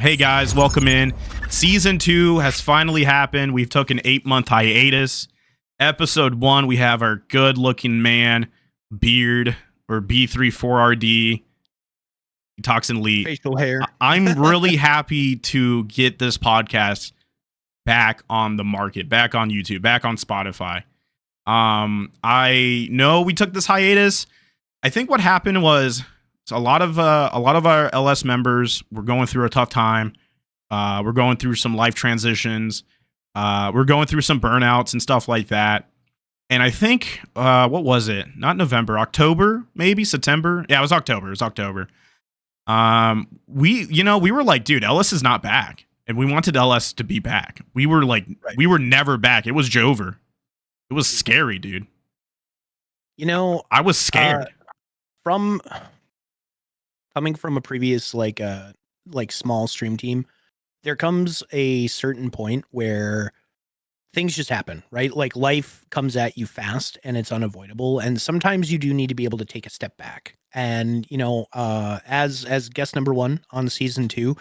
Hey guys, welcome in. Season 2 has finally happened. We've took an 8-month hiatus. Episode 1, we have our good-looking man, Beard, or B34RD. He talks in Elite. Facial hair. I'm really happy to get this podcast back on the market, back on YouTube, back on Spotify. I know we took this hiatus. I think what happened was a lot of our LS members were going through a tough time. We're going through some life transitions. We're going through some burnouts and stuff like that. And I think what was it? Not November, October, maybe September. Yeah, it was October. We were like, dude, LS is not back, and we wanted LS to be back. We were like, We were never back. It was Jover. It was scary, dude. You know, I was scared. From coming from a previous like small stream team, there comes a certain point where things just happen, right? Like life comes at you fast and it's unavoidable. And sometimes you do need to be able to take a step back. And, as guest number 1 on season 2,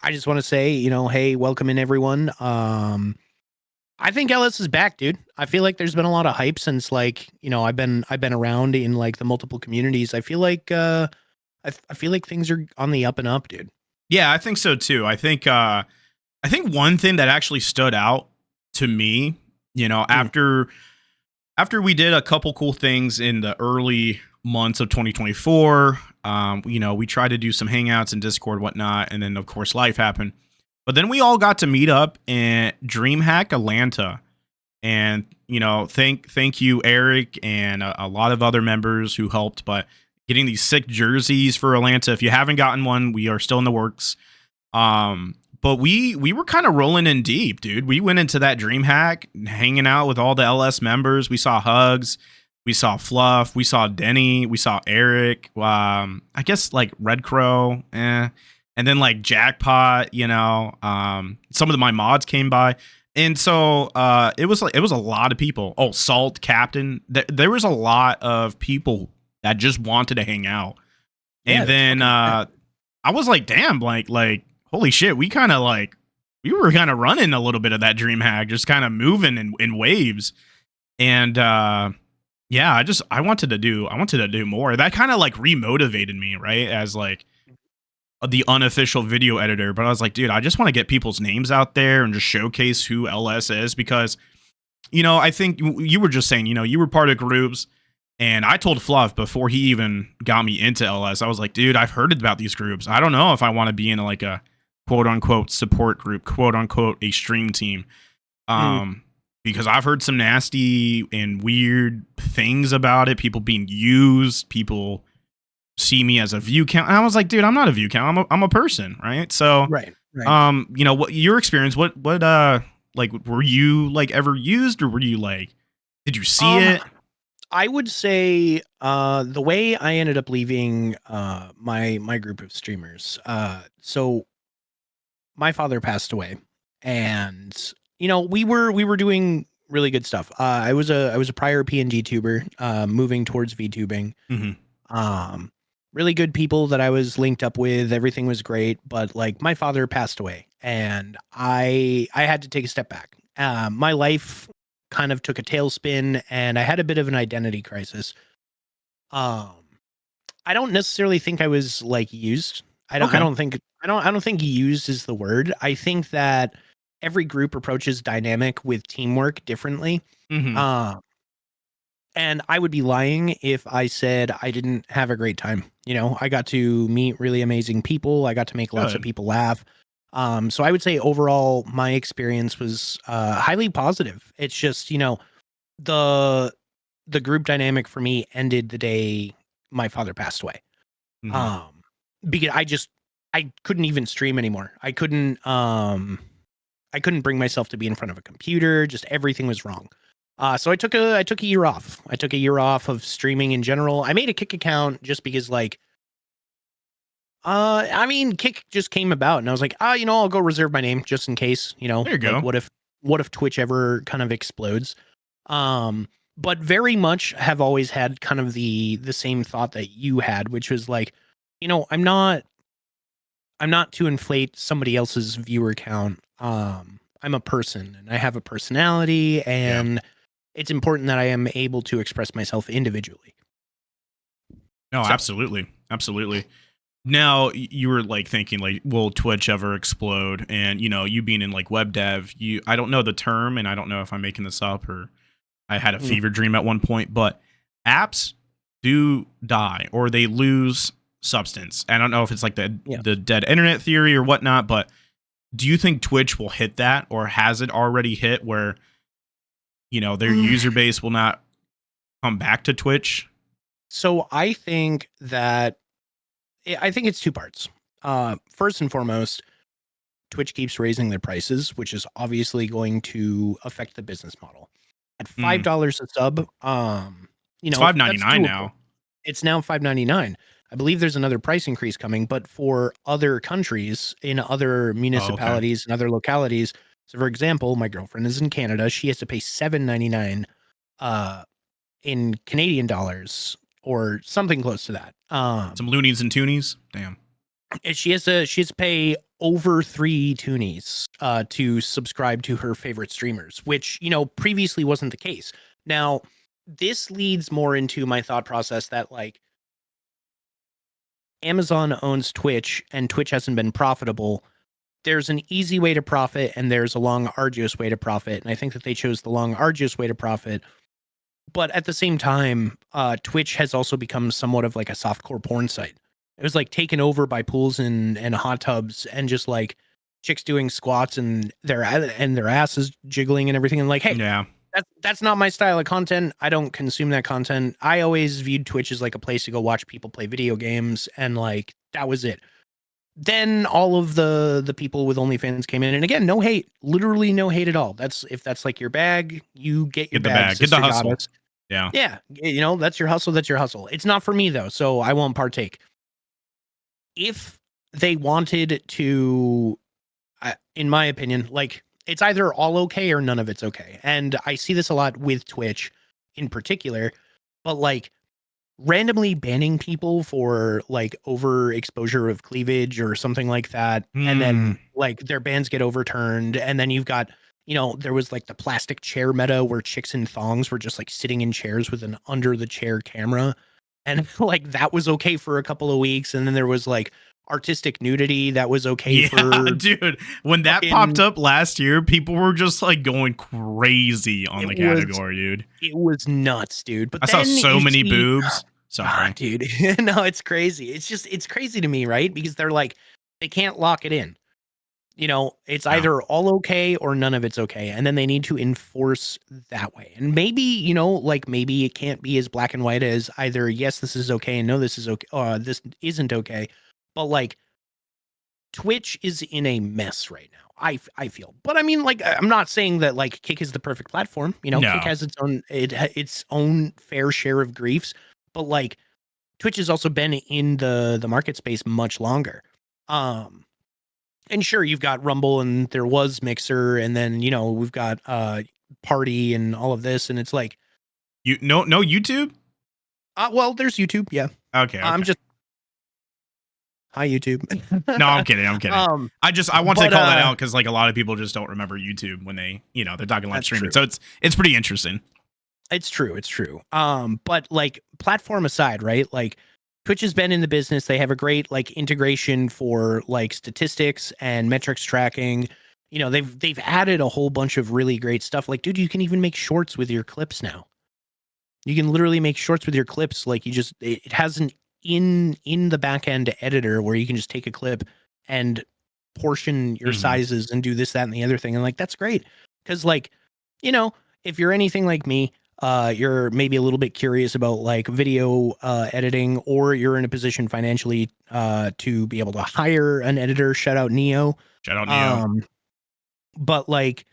I just want to say, hey, welcome in everyone. I think LS is back, dude. I feel like there's been a lot of hype since I've been around in like the multiple communities. I feel like I feel like things are on the up and up, dude. Yeah, I think so too. I think one thing that actually stood out to me, after we did a couple cool things in the early months of 2024, we tried to do some hangouts in Discord, whatnot, and then of course life happened. But then we all got to meet up in DreamHack Atlanta, and thank you, Eric, and a lot of other members who helped. But getting these sick jerseys for Atlanta. If you haven't gotten one, we are still in the works. But we were kind of rolling in deep, dude. We went into that DreamHack, hanging out with all the LS members. We saw Hugs, we saw Fluff, we saw Denny, we saw Eric. I guess like Red Crow, and then like Jackpot. Some of my mods came by. And so it was a lot of people. Oh, Salt, Captain. There was a lot of people that just wanted to hang out. Yeah, and then I was like, damn, like holy shit, we were kind of running a little bit of that DreamHack, just kind of moving in waves. And I wanted to do more. That kind of like remotivated me, right? As like the unofficial video editor. But I was like, dude, I just want to get people's names out there and just showcase who LS is, because I think you were just saying, you were part of groups. And I told Fluff before he even got me into LS, I was like, dude, I've heard about these groups. I don't know if I want to be in like a quote unquote support group, quote unquote a stream team. Because I've heard some nasty and weird things about it. People being used, people see me as a view count. And I was like, dude, I'm not a view count. I'm a person, right? So right. What your experience, what like were you like ever used, or were you like, did you see it? I would say the way I ended up leaving my group of streamers. So my father passed away, and we were doing really good stuff. I was a prior PNG tuber, moving towards VTubing. Mm-hmm. Really good people that I was linked up with. Everything was great, but like my father passed away, and I had to take a step back. My life kind of took a tailspin, and I had a bit of an identity crisis. I don't necessarily think I was like used. I don't think used is the word. I think that every group approaches dynamic with teamwork differently. Mm-hmm. And I would be lying if I said I didn't have a great time. I got to meet really amazing people. I got to make lots of people laugh. So I would say overall, my experience was highly positive. It's just, the group dynamic for me ended the day my father passed away. Mm-hmm. Because I couldn't even stream anymore. I couldn't bring myself to be in front of a computer. Just everything was wrong. So I took a year off. I took a year off of streaming in general. I made a Kick account just because Kick just came about, and I was like, I'll go reserve my name just in case, There you go. What if Twitch ever kind of explodes? But very much have always had kind of the same thought that you had, which was like, I'm not I'm not to inflate somebody else's viewer count. I'm a person and I have a personality, and it's important that I am able to express myself individually. No, So- absolutely. Absolutely. Now you were like thinking like, will Twitch ever explode? And you being in like web dev, I don't know the term, and I don't know if I'm making this up or I had a fever dream at one point, but apps do die or they lose substance. I don't know if it's like the dead internet theory or whatnot, but do you think Twitch will hit that, or has it already hit where their user base will not come back to Twitch? So I think it's two parts. First and foremost, Twitch keeps raising their prices, which is obviously going to affect the business model. At $5 a sub, it's $5.99 now. It's now $5.99. I believe there's another price increase coming, but for other countries in other municipalities and other localities. So, for example, my girlfriend is in Canada. She has to pay $7.99 in Canadian dollars or something close to that. Some loonies and toonies. Damn. She has to pay over 3 toonies to subscribe to her favorite streamers, which previously wasn't the case. Now, this leads more into my thought process that like Amazon owns Twitch and Twitch hasn't been profitable. There's an easy way to profit and there's a long, arduous way to profit. And I think that they chose the long, arduous way to profit. But at the same time, Twitch has also become somewhat of like a softcore porn site. It was like taken over by pools and hot tubs and just like chicks doing squats and their asses jiggling and everything. And like, hey, yeah, that's not my style of content. I don't consume that content. I always viewed Twitch as like a place to go watch people play video games, and like that was it. Then all of the people with OnlyFans came in, and again, no hate, literally no hate at all. If that's like your bag, you get your bag. Get the hustle. Yeah. Yeah. That's your hustle. That's your hustle. It's not for me though, so I won't partake. If they wanted to, in my opinion, like it's either all okay or none of it's okay. And I see this a lot with Twitch in particular, but like randomly banning people for like overexposure of cleavage or something like that. And then like their bans get overturned. And then you've got, there was like the plastic chair meta where chicks in thongs were just like sitting in chairs with an under the chair camera. And like that was okay for a couple of weeks. And then there was like artistic nudity that was okay for dude. When that popped up last year, people were just like going crazy on the category, dude. It was nuts, dude. But I saw so many boobs. Sorry, dude. No, it's crazy. It's crazy to me, right? Because they're like, they can't lock it in. It's either all okay or none of it's okay. And then they need to enforce that way. And maybe, like maybe it can't be as black and white as either, yes, this is okay, and no, this is okay. This isn't okay. But like Twitch is in a mess right now. I feel. But I mean, like, I'm not saying that like Kick is the perfect platform. No. Kick has its own fair share of griefs. But like Twitch has also been in the market space much longer. And sure, you've got Rumble and there was Mixer, and then we've got Party and all of this, and it's like no YouTube. Well, there's YouTube, yeah. Okay. I'm just hi YouTube. No, I'm kidding. I want to call that out because like a lot of people just don't remember YouTube when they they're talking live streaming. True. So it's pretty interesting. It's true. But like platform aside, right? Like Twitch has been in the business. They have a great like integration for like statistics and metrics tracking. They've added a whole bunch of really great stuff. Like, dude, you can even make shorts with your clips now. You can literally make shorts with your clips. Like it has an in the back end editor where you can just take a clip and portion your sizes and do this, that, and the other thing. And like, that's great. Cause like, if you're anything like me, you're maybe a little bit curious about like video editing, or you're in a position financially to be able to hire an editor. Shout out Neo. But like,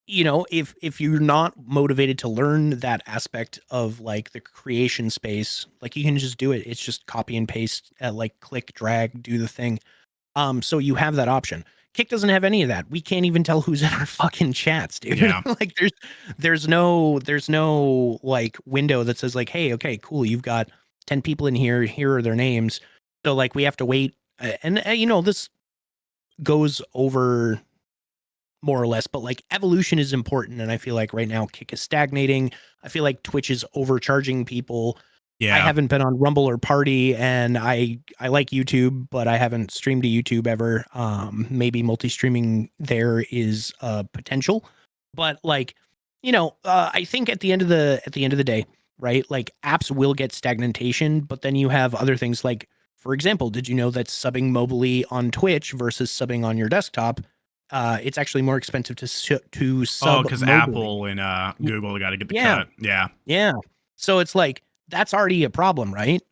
if you're not motivated to learn that aspect of like the creation space, like you can just do it. It's just copy and paste, like click, drag, do the thing. So you have that option. Kick doesn't have any of that. We can't even tell who's in our fucking chats, dude. Yeah. Like there's no like window that says like, hey, okay, cool, you've got 10 people in here. Here are their names. So like we have to wait and you know, this goes over more or less, but like evolution is important. And I feel like right now Kick is stagnating. I feel like Twitch is overcharging people. I Yeah. haven't been on Rumble or Party, and I like YouTube, but I haven't streamed to YouTube ever. Maybe multi-streaming there is a potential, but like, you know, I think at the end of the day, right? Like apps will get stagnation, but then you have other things like, for example, did you know that subbing mobily on Twitch versus subbing on your desktop, it's actually more expensive to Oh, sub because mobily. Apple and Google got to get the Yeah, cut. Yeah. yeah. So it's like that's already a problem, right?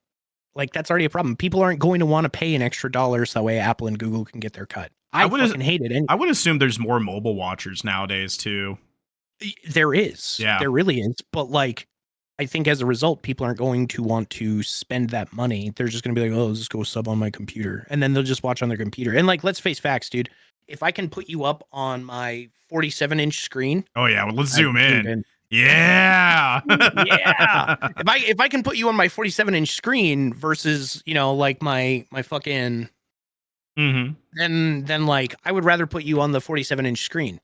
Like that's already a problem. People aren't going to want to pay an extra dollar so that way Apple and Google can get their cut. I I would fucking hate it. And I would assume there's more mobile watchers nowadays too. there is, Yeah. there really is. But like, I think as a result, people aren't going to want to spend that money. They're just going to be like, oh, let's just go sub on my computer. And then they'll just watch on their computer. And like, let's face facts, dude. If I can put you up on my 47-inch screen, Oh yeah. Well, let's zoom dude, in. Yeah. yeah. If I can put you on my 47-inch screen versus, you know, like my fucking hmm then like I would rather put you on the 47-inch screen.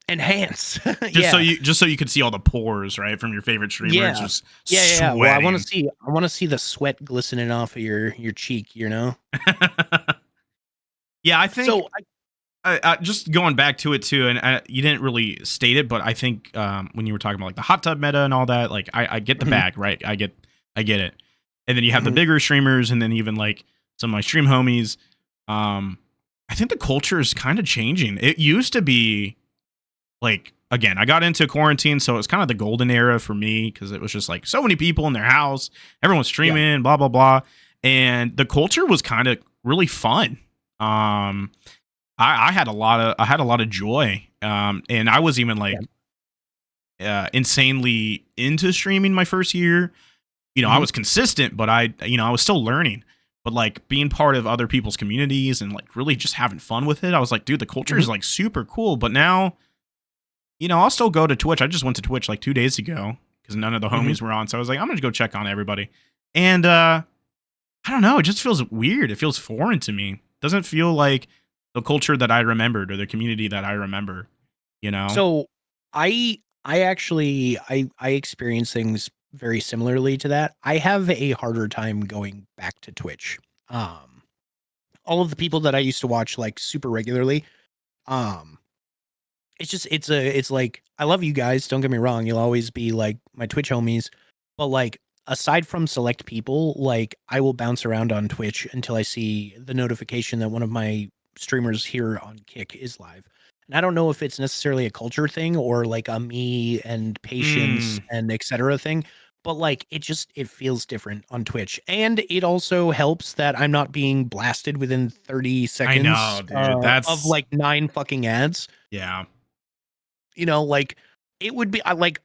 Enhance. Just so you could see all the pores, right, from your favorite streamers Yeah. just Yeah. Well, sweating. I want to see the sweat glistening off of your cheek, you know? Yeah, I think So just going back to it too, and you didn't really state it, but I think when you were talking about like the hot tub meta and all that, like I get the Mhm, bag, right? I get it. And then you have the mhm, bigger streamers, and then even like some of my stream homies. I think the culture is kind of changing. It used to be like again, I got into quarantine, so it was kind of the golden era for me because it was just like so many people in their house, everyone's yeah, streaming, blah blah blah, and the culture was kind of really fun. Um, I had a lot of joy, and I was even yeah, like insanely into streaming my first year. You know, I mhm, was consistent, but I was still learning. But like being part of other people's communities and like really just having fun with it, I was like, dude, the culture mhm, is like super cool. But now, I'll still go to Twitch. I just went to Twitch like 2 days ago because none of the mhm. homies were on. So I was like, I'm gonna go check on everybody. And I don't know, it just feels weird. It feels foreign to me. Doesn't feel like the culture that I remembered or the community that I remember, you know? So I actually I experience things very similarly to that. I have a harder time going back to Twitch. Um all of the people that I used to watch like super regularly, um it's just it's like I love you guys, don't get me wrong. You'll always be like my Twitch homies, but like aside from select people, like I will bounce around on Twitch until I see the notification that one of my streamers here on Kick is live. And I don't know if it's necessarily a culture thing or like a me and patience Mm, and etc. thing, but like it feels different on Twitch. And it also helps that I'm not being blasted within 30 I know, seconds dude. of That's like 9 fucking ads. yeah. You know, like it would be like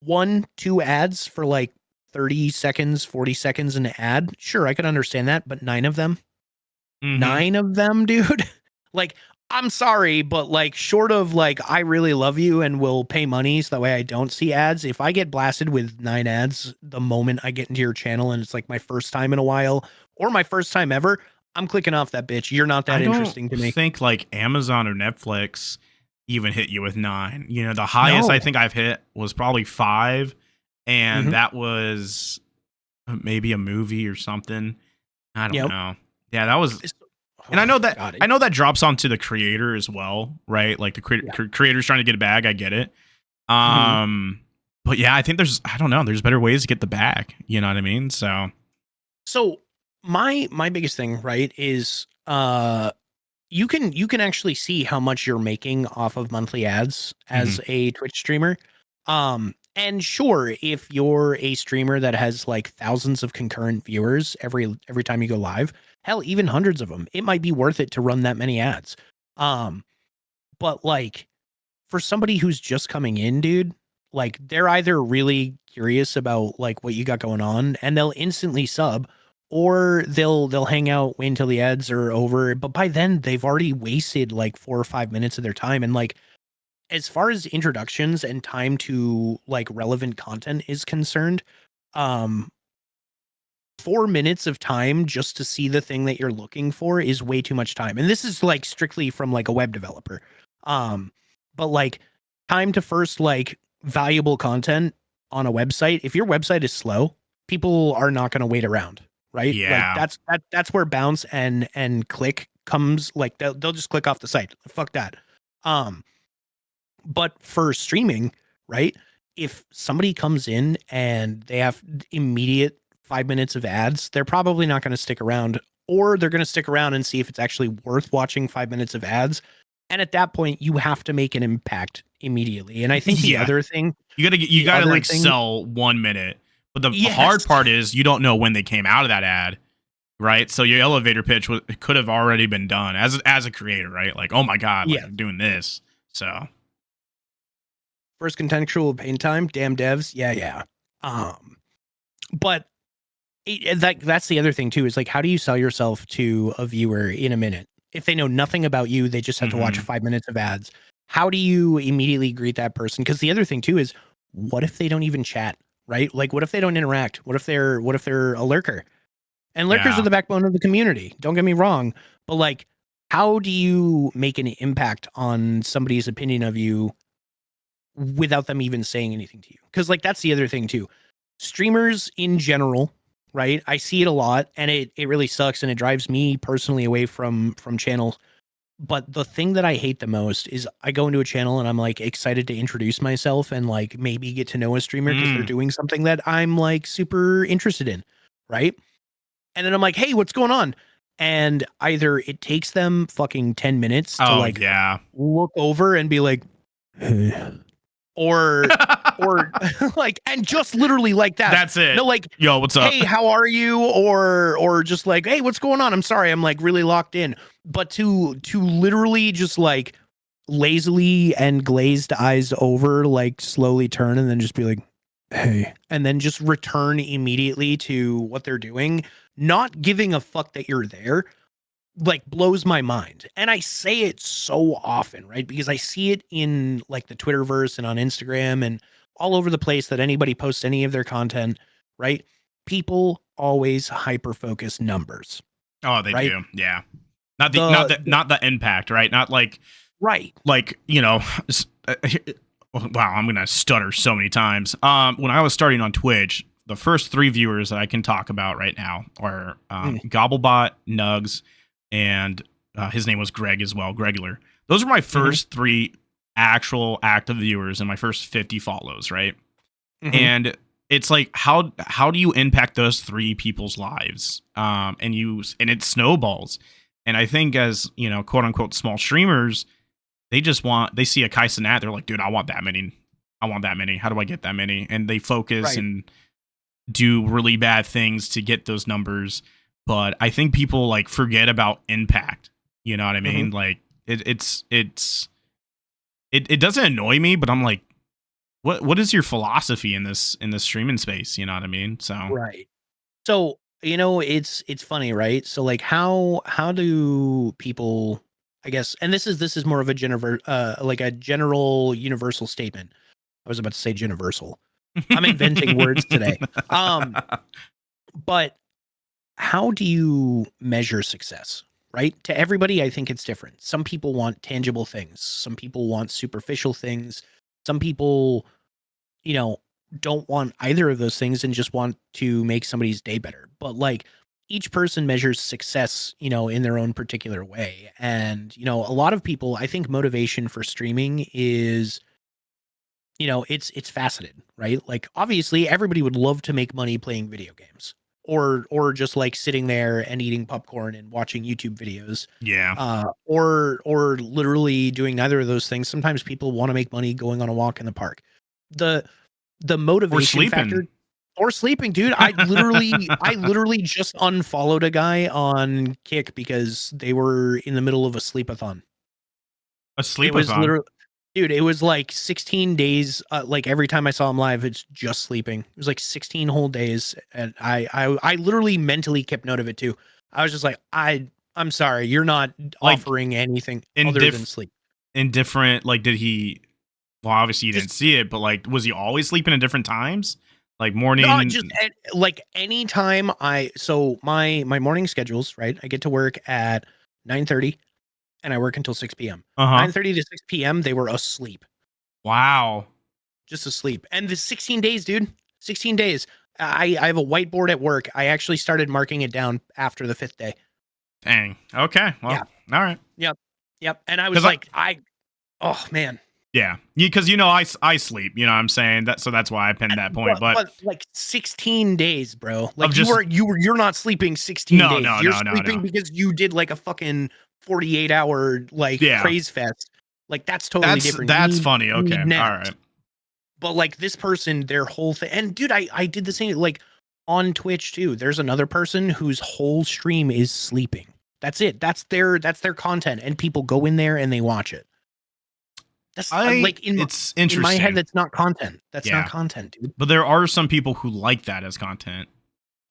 1, 2 ads for like 30 seconds, 40 seconds an ad. Sure, I could understand that, but 9 of them? Mhm. 9 of them, dude? Like, I'm sorry, but like short of like I really love you and will pay money so that way I don't see ads. If I get blasted with 9 ads the moment I get into your channel and it's like my first time in a while or my first time ever, I'm clicking off that bitch. You're not that I don't interesting to me. think like Amazon or Netflix even hit you with 9. The highest I No. think I've hit was probably 5, and Mhm. that was maybe a movie or something. I don't Yep. know. Yeah, that was It's and oh god. I know that drops onto the creator as well, right? Like the Yeah. creator's trying to get a bag, I get it. Mhm. Um but yeah, I think I don't know, there's better ways to get the bag, you know what I mean? So, So my biggest thing, right, is you can actually see how much you're making off of monthly ads mhm. as a Twitch streamer. And sure, if you're a streamer that has like thousands of concurrent viewers every time you go live, hell, even hundreds of them, it might be worth it to run that many ads. Um, but like for somebody who's just coming in, dude, like they're either really curious about like what you got going on and they'll instantly sub or they'll hang out, wait until the ads are over. But by then they've already wasted like 4 or 5 minutes of their time. And like as far as introductions and time to like relevant content is concerned, um, 4 minutes of time just to see the thing that you're looking for is way too much time. And this is like strictly from like a web developer. But like time to first like valuable content on a website. If your website is slow, people are not going to wait around, right? Yeah. Like that's where bounce and click comes. Like they'll just click off the site. Fuck that. But for streaming, right? If somebody comes in and they have immediate 5 minutes of ads, they're probably not going to stick around, or they're going to stick around and see if it's actually worth watching 5 minutes of ads. And at that point, you have to make an impact immediately. And I think the other thing, you gotta like sell 1 minute. But the hard part is you don't know when they came out of that ad, right? So your elevator pitch could have already been done as a creator, right? Like, oh my god, like, I'm doing this. So first contextual pain time, damn devs, yeah. But that's the other thing too, is like, how do you sell yourself to a viewer in a minute? If they know nothing about you, they just have to watch 5 minutes of ads. How do you immediately greet that person? Because the other thing too is, what if they don't even chat, right? Like, what if they don't interact? What if they're a lurker? And lurkers are the backbone of the community. Don't get me wrong, but like, how do you make an impact on somebody's opinion of you without them even saying anything to you? Because like, that's the other thing too. Streamers in general, right? I see it a lot, and it really sucks, and it drives me personally away from channels. But the thing that I hate the most is I go into a channel and I'm like excited to introduce myself and like maybe get to know a streamer because they're doing something that I'm like super interested in, right? And then I'm like, hey, what's going on? And either it takes them fucking 10 minutes to look over and be like, hey. or like, and just literally like that. That's it. No, like, yo, what's up? Hey, how are you? Or just like, hey, what's going on? I'm sorry, I'm like really locked in. But to literally just like lazily and glazed eyes over, like slowly turn and then just be like, hey, and then just return immediately to what they're doing, not giving a fuck that you're there, like blows my mind. And I say it so often, right? Because I see it in like the Twitterverse and on Instagram and all over the place that anybody posts any of their content, right? People always hyper focus numbers. Oh, they do. Yeah. Not the impact, right? Not like, right. Like, you know, wow, I'm going to stutter so many times. When I was starting on Twitch, the first 3 viewers that I can talk about right now are Gobblebot, Nugs, and his name was Greg as well, Gregular. Those are my first 3 actual active viewers and my first 50 follows, right? And it's like, how do you impact those 3 people's lives? And it snowballs. And I think as, you know, quote unquote small streamers, they see a Kai Cenat, they're like, dude, I want that many. How do I get that many? And they focus and do really bad things to get those numbers. But I think people like forget about impact. You know what I mean? Like it doesn't annoy me, but I'm like, what is your philosophy in this streaming space? You know what I mean? So right. So, you know, it's funny, right? So like how do people, I guess, and this is more of a general universal statement. I was about to say universal. I'm inventing words today. But how do you measure success, right? To everybody, I think it's different. Some people want tangible things. Some people want superficial things. Some people, you know, don't want either of those things and just want to make somebody's day better. But like each person measures success, you know, in their own particular way. And, you know, a lot of people, I think motivation for streaming is, you know, it's faceted, right? Like obviously everybody would love to make money playing video games or just like sitting there and eating popcorn and watching YouTube videos. Yeah. Or literally doing neither of those things. Sometimes people want to make money going on a walk in the park. The motivation factor or sleeping, dude. I literally just unfollowed a guy on Kick because they were in the middle of a sleepathon. It was literally, dude, it was like 16 days. Like every time I saw him live, it's just sleeping. It was like 16 whole days. And I literally mentally kept note of it too. I was just like, I'm sorry, you're not offering anything other than sleep. Indifferent, like did he, well, obviously you didn't see it, but like, was he always sleeping at different times? Like morning? No, just like anytime my morning schedules, right? I get to work at 9:30 and I work until 6 p.m. Uh-huh. 9:30 to 6 p.m. they were asleep. Wow. Just asleep. And the 16 days, dude. 16 days. I have a whiteboard at work. I actually started marking it down after the 5th day. Dang. Okay. Well, Yeah. all right. Yep. And I was like, oh man. Yeah. Because I sleep, you know what I'm saying? So that's why I pinned that point. But like 16 days, bro. Like just, you're not sleeping 16 days. You're No. sleeping because you did like a fucking 48-hour like craze fest. Like that's totally different. That's funny. Okay. All right. But like this person, their whole thing, and dude, I did the same like on Twitch too. There's another person whose whole stream is sleeping. That's it. That's their content, and people go in there and they watch it. That's like it's interesting. In my head, that's not content. That's not content, dude. But there are some people who like that as content.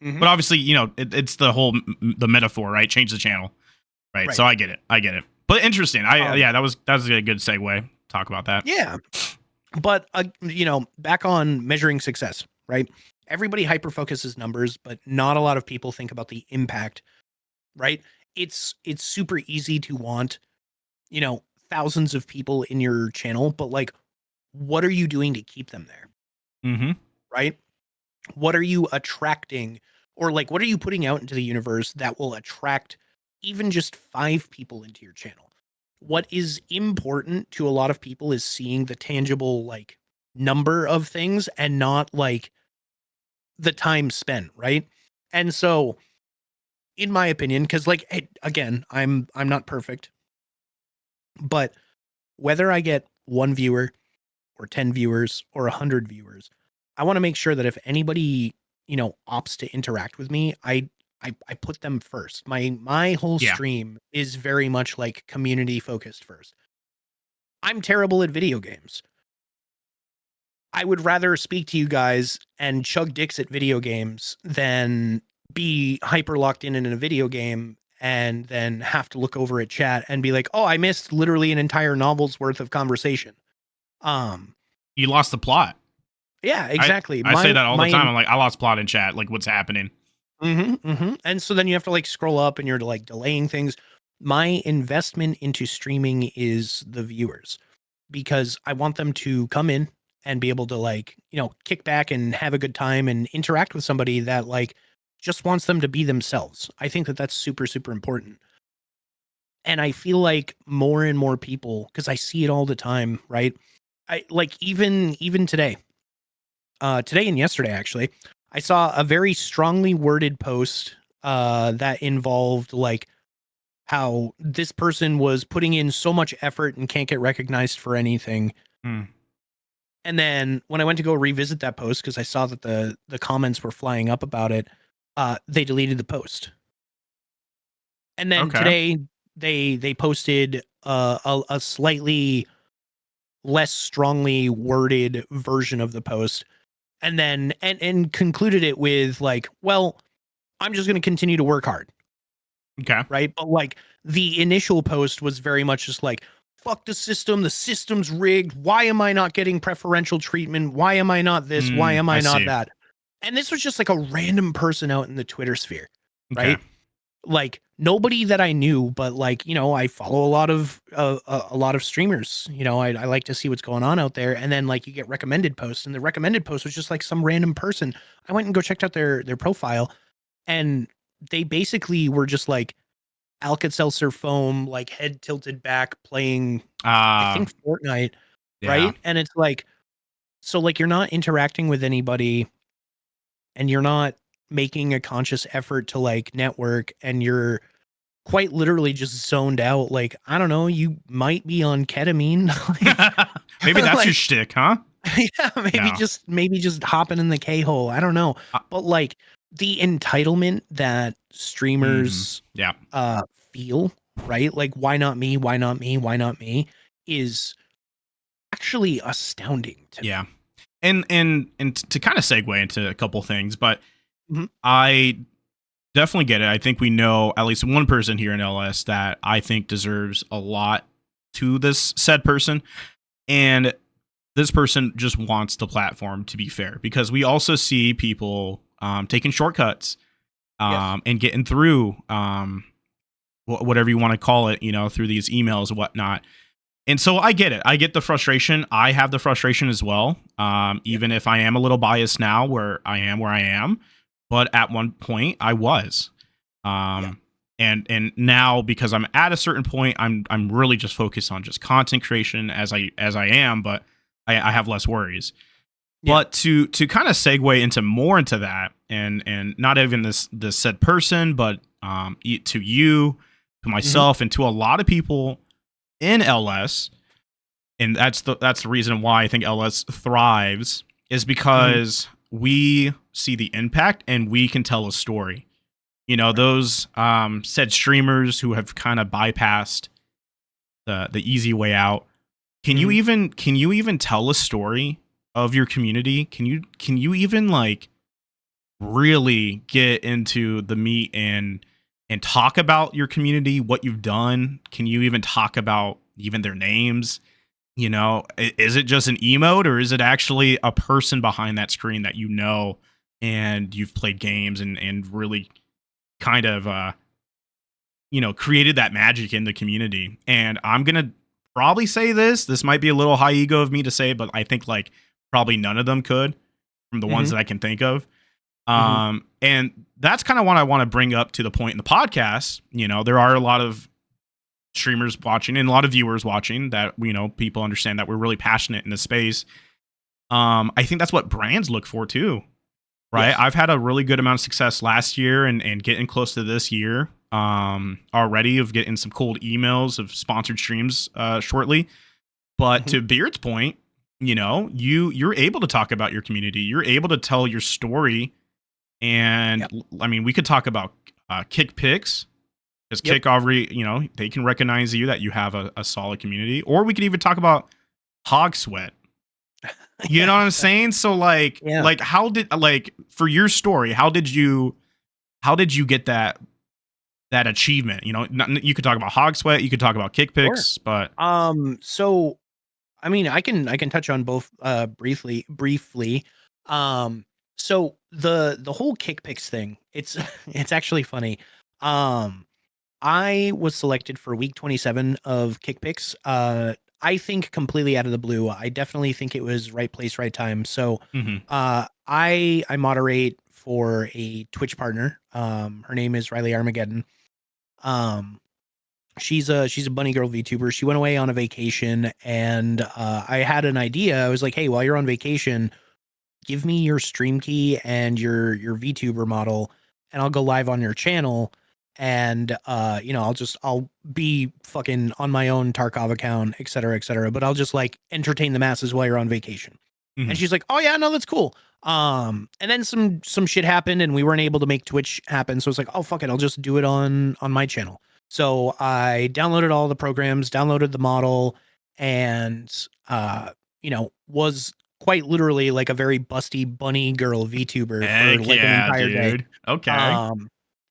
Mm-hmm. But obviously, you know, it's the whole the metaphor, right? Change the channel, right? So I get it. But interesting. That was a good segue. Talk about that. Yeah. But you know, back on measuring success, right? Everybody hyper focuses numbers, but not a lot of people think about the impact, right? It's super easy to want, you know, thousands of people in your channel, but like, what are you doing to keep them there? Mm-hmm. Right? What are you attracting, or like, what are you putting out into the universe that will attract even just 5 people into your channel? What is important to a lot of people is seeing the tangible like number of things and not like the time spent, right? And so in my opinion, because like again, I'm not perfect, but whether I get 1 viewer or 10 viewers or 100 viewers, I want to make sure that if anybody, you know, opts to interact with me, I put them first. My whole stream is very much like community focused first. I'm terrible at video games. I would rather speak to you guys and chug dicks at video games than be hyper locked in a video game and then have to look over at chat and be like, oh, I missed literally an entire novel's worth of conversation. You lost the plot. Yeah, exactly. I say that all the time. I'm like, I lost plot in chat. Like, what's happening? And so then you have to like scroll up and you're like delaying things. My investment into streaming is the viewers, because I want them to come in and be able to like, you know, kick back and have a good time and interact with somebody that like just wants them to be themselves. I think that that's super, super important. And I feel like more and more people, because I see it all the time, right? I like even today, today and yesterday, actually, I saw a very strongly worded post that involved like how this person was putting in so much effort and can't get recognized for anything. And then when I went to go revisit that post, because I saw that the comments were flying up about it, they deleted the post. And then today they posted a slightly less strongly worded version of the post, and then and concluded it with like, well, I'm just going to continue to work hard. Okay. Right. But like the initial post was very much just like, fuck the system. The system's rigged. Why am I not getting preferential treatment? Why am I not this? Why am I not that? And this was just like a random person out in the Twitter sphere. Right. Like nobody that I knew, but like, you know, I follow a lot of streamers, you know, I like to see what's going on out there. And then like you get recommended posts, and the recommended post was just like some random person. I went and go checked out their profile, and they basically were just like Alka-Seltzer foam, like head tilted back playing, I think Fortnite. Right. And it's like, so like, you're not interacting with anybody and you're not making a conscious effort to like network, and you're quite literally just zoned out. Like, I don't know, you might be on ketamine. Maybe that's your shtick, huh? Yeah, maybe just hopping in the K-hole. I don't know. But like the entitlement that streamers feel, right? Like, why not me? Why not me? Why not me? Is actually astounding to me. And to kind of segue into a couple things, but I definitely get it. I think we know at least one person here in LS that I think deserves a lot to this said person. And this person just wants the platform to be fair, because we also see people taking shortcuts and getting through whatever you want to call it, through these emails and whatnot. And so I get it. I get the frustration. I have the frustration as well. Even if I am a little biased now where I am, but at one point I was. And now, because I'm at a certain point, I'm really just focused on just content creation as I am, but I have less worries. But to kind of segue into that, and not even this said person, but to you, to myself, and to a lot of people in LS, and that's the reason why I think LS thrives, is because we see the impact and we can tell a story. Those said streamers who have kind of bypassed the easy way out. Can you even tell a story of your community? Can you even like really get into the meat and talk about your community, what you've done? Can you even talk about even their names? Is it just an emote, or is it actually a person behind that screen that and you've played games and really kind of created that magic in the community? And I'm gonna probably say this might be a little high ego of me to say, but I think like probably none of them could, from the ones that I can think of. And that's kind of what I want to bring up to the point in the podcast. There are a lot of streamers watching and a lot of viewers watching that, people understand that we're really passionate in this space. I think that's what brands look for too, right? Yes. I've had a really good amount of success last year and getting close to this year already, of getting some cold emails of sponsored streams shortly. But to Beard's point, you're able to talk about your community. You're able to tell your story. And I mean, we could talk about Kick Picks, because Kick already, they can recognize that you have a solid community. Or we could even talk about Hog Sweat. You know what I'm saying? So like how did, like, for your story, how did you get that achievement? You could talk about Hog Sweat, you could talk about Kick Picks, but so I mean, I can touch on both briefly. So the whole Kick Picks thing, it's actually funny. I was selected for week 27 of Kick Picks. I think completely out of the blue. I definitely think it was right place, right time. So I moderate for a Twitch partner. Her name is Riley Armageddon. She's a bunny girl VTuber. She went away on a vacation, and I had an idea. I was like, hey, while you're on vacation, give me your stream key and your VTuber model, and I'll go live on your channel. And I'll be fucking on my own Tarkov account, et cetera, but I'll just like entertain the masses while you're on vacation. And she's like, oh yeah, no, that's cool. And then some shit happened, and we weren't able to make Twitch happen. So it's like, oh fuck it, I'll just do it on my channel. So I downloaded all the programs, downloaded the model, and was quite literally like a very busty bunny girl VTuber for like an entire day. Okay.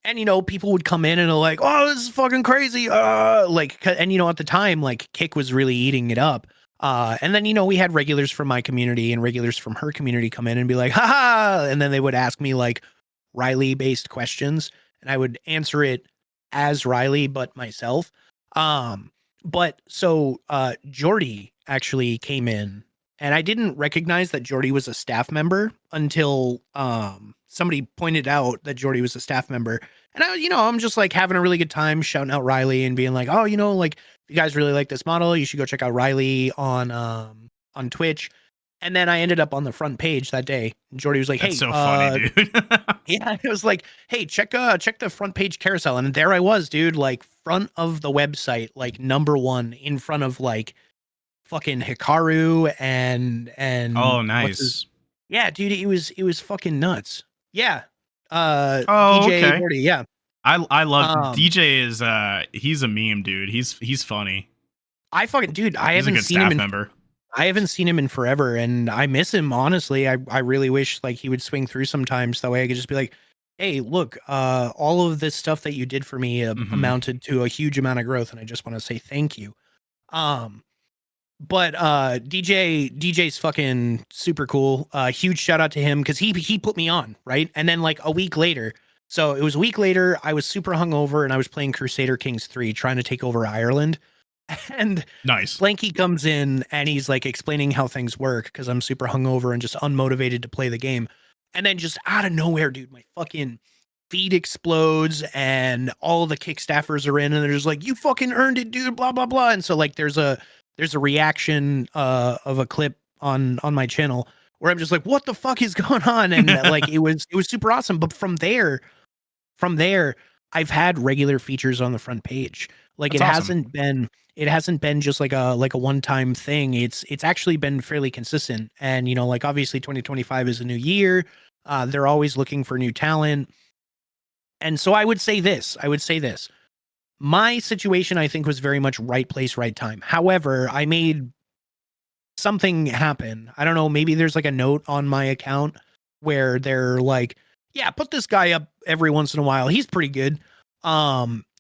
And people would come in and are like, oh, this is fucking crazy. And at the time, like, Kick was really eating it up. And then, we had regulars from my community and regulars from her community come in and be like, haha. And then they would ask me like Riley based questions, and I would answer it as Riley, but myself. But so Jordy actually came in, and I didn't recognize that Jordy was a staff member until somebody pointed out that Jordy was a staff member. And I'm just like having a really good time shouting out Riley and being like, oh, like, if you guys really like this model, you should go check out Riley on Twitch. And then I ended up on the front page that day. Jordy was like, hey, that's so funny, dude. Yeah, it was like, hey, check the front page carousel. And there I was, dude, like front of the website, like number one, in front of like fucking Hikaru and oh, nice. Yeah, dude, it was fucking nuts. Yeah. DJ okay. Jordy, yeah. I love DJ is he's a meme, dude. He's funny. I haven't seen him member. I haven't seen him in forever, and I miss him, honestly. I really wish like he would swing through sometimes. That way I could just be like, hey, look, all of this stuff that you did for me amounted to a huge amount of growth, and I just want to say thank you. But DJ's fucking super cool. Huge shout out to him because he put me on, right? And then like a week later, so it was a week later, I was super hungover and I was playing Crusader Kings 3 trying to take over Ireland. And Nice. Blanky comes in and he's like explaining how things work because I'm super hungover and just unmotivated to play the game. And then just out of nowhere, dude, my fucking feed explodes and all the kick staffers are in and they're just like, you fucking earned it, dude, blah, blah, blah. And so like there's a reaction of a clip on my channel where I'm just like, what the fuck is going on? And like it was super awesome. But from there, I've had regular features on the front page. Like That's awesome. it hasn't been just like a one-time thing. It's actually been fairly consistent. And you know, like obviously 2025 is a new year. They're always looking for new talent. And so I would say this. My situation, I think, was very much right place, right time. However, I made something happen. I don't know. Maybe there's like a note on my account where they're like, yeah, put this guy up every once in a while. He's pretty good.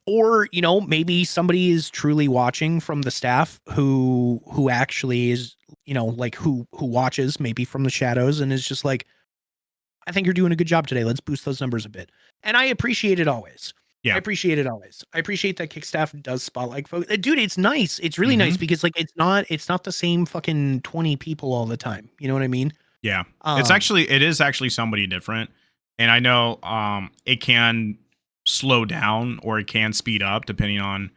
Or, you know, maybe somebody is truly watching from the staff who actually is, you know, like who watches maybe from the shadows and is just like, I think you're doing a good job today. Let's boost those numbers a bit. And I appreciate it always. Yeah. I appreciate it always. I appreciate that Kickstaff does spotlight folks. Dude, it's nice. It's really nice Mhm. because like it's not the same fucking 20 people all the time. You know what I mean? Yeah. Um, It is actually somebody different. And I know it can slow down or it can speed up depending on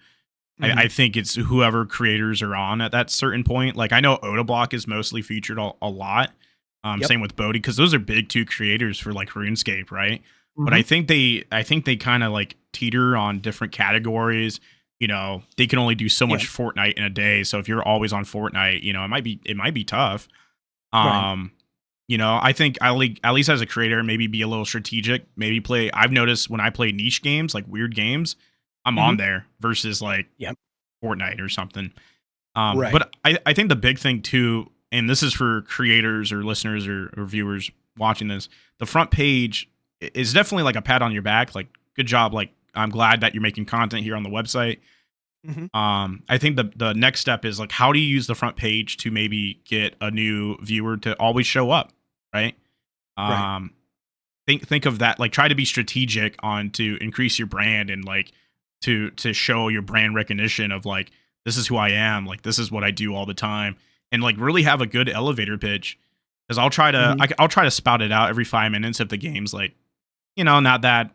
mhm. I think it's whoever creators are on at that certain point. Like I know Odablock is mostly featured a lot. Yep. Same with Bodhi because those are big two creators for like RuneScape, right? But Mhm. I think they kind of like teeter on different categories. You know, they can only do so Yeah. much Fortnite in a day. So if you're always on Fortnite, you know, it might be tough. Right. Um, you know, I think at least as a creator, maybe be a little strategic. Maybe play. I've noticed when I play niche games, like weird games, I'm on Mhm. there versus like Yep. Fortnite or something. Right. But I think the big thing too, and this is for creators or listeners or viewers watching this, the front page is definitely like a pat on your back. Like, good job. Like, I'm glad that you're making content here on the website. Mhm. I think the next step is like, how do you use the front page to maybe get a new viewer to always show up, right? Right. Um, think of that. Like, try to be strategic on to increase your brand and like to show your brand recognition of like, this is who I am, like this is what I do all the time, and like really have a good elevator pitch. Because Mhm. I'll try to spout it out every 5 minutes if the game's like, you know, not that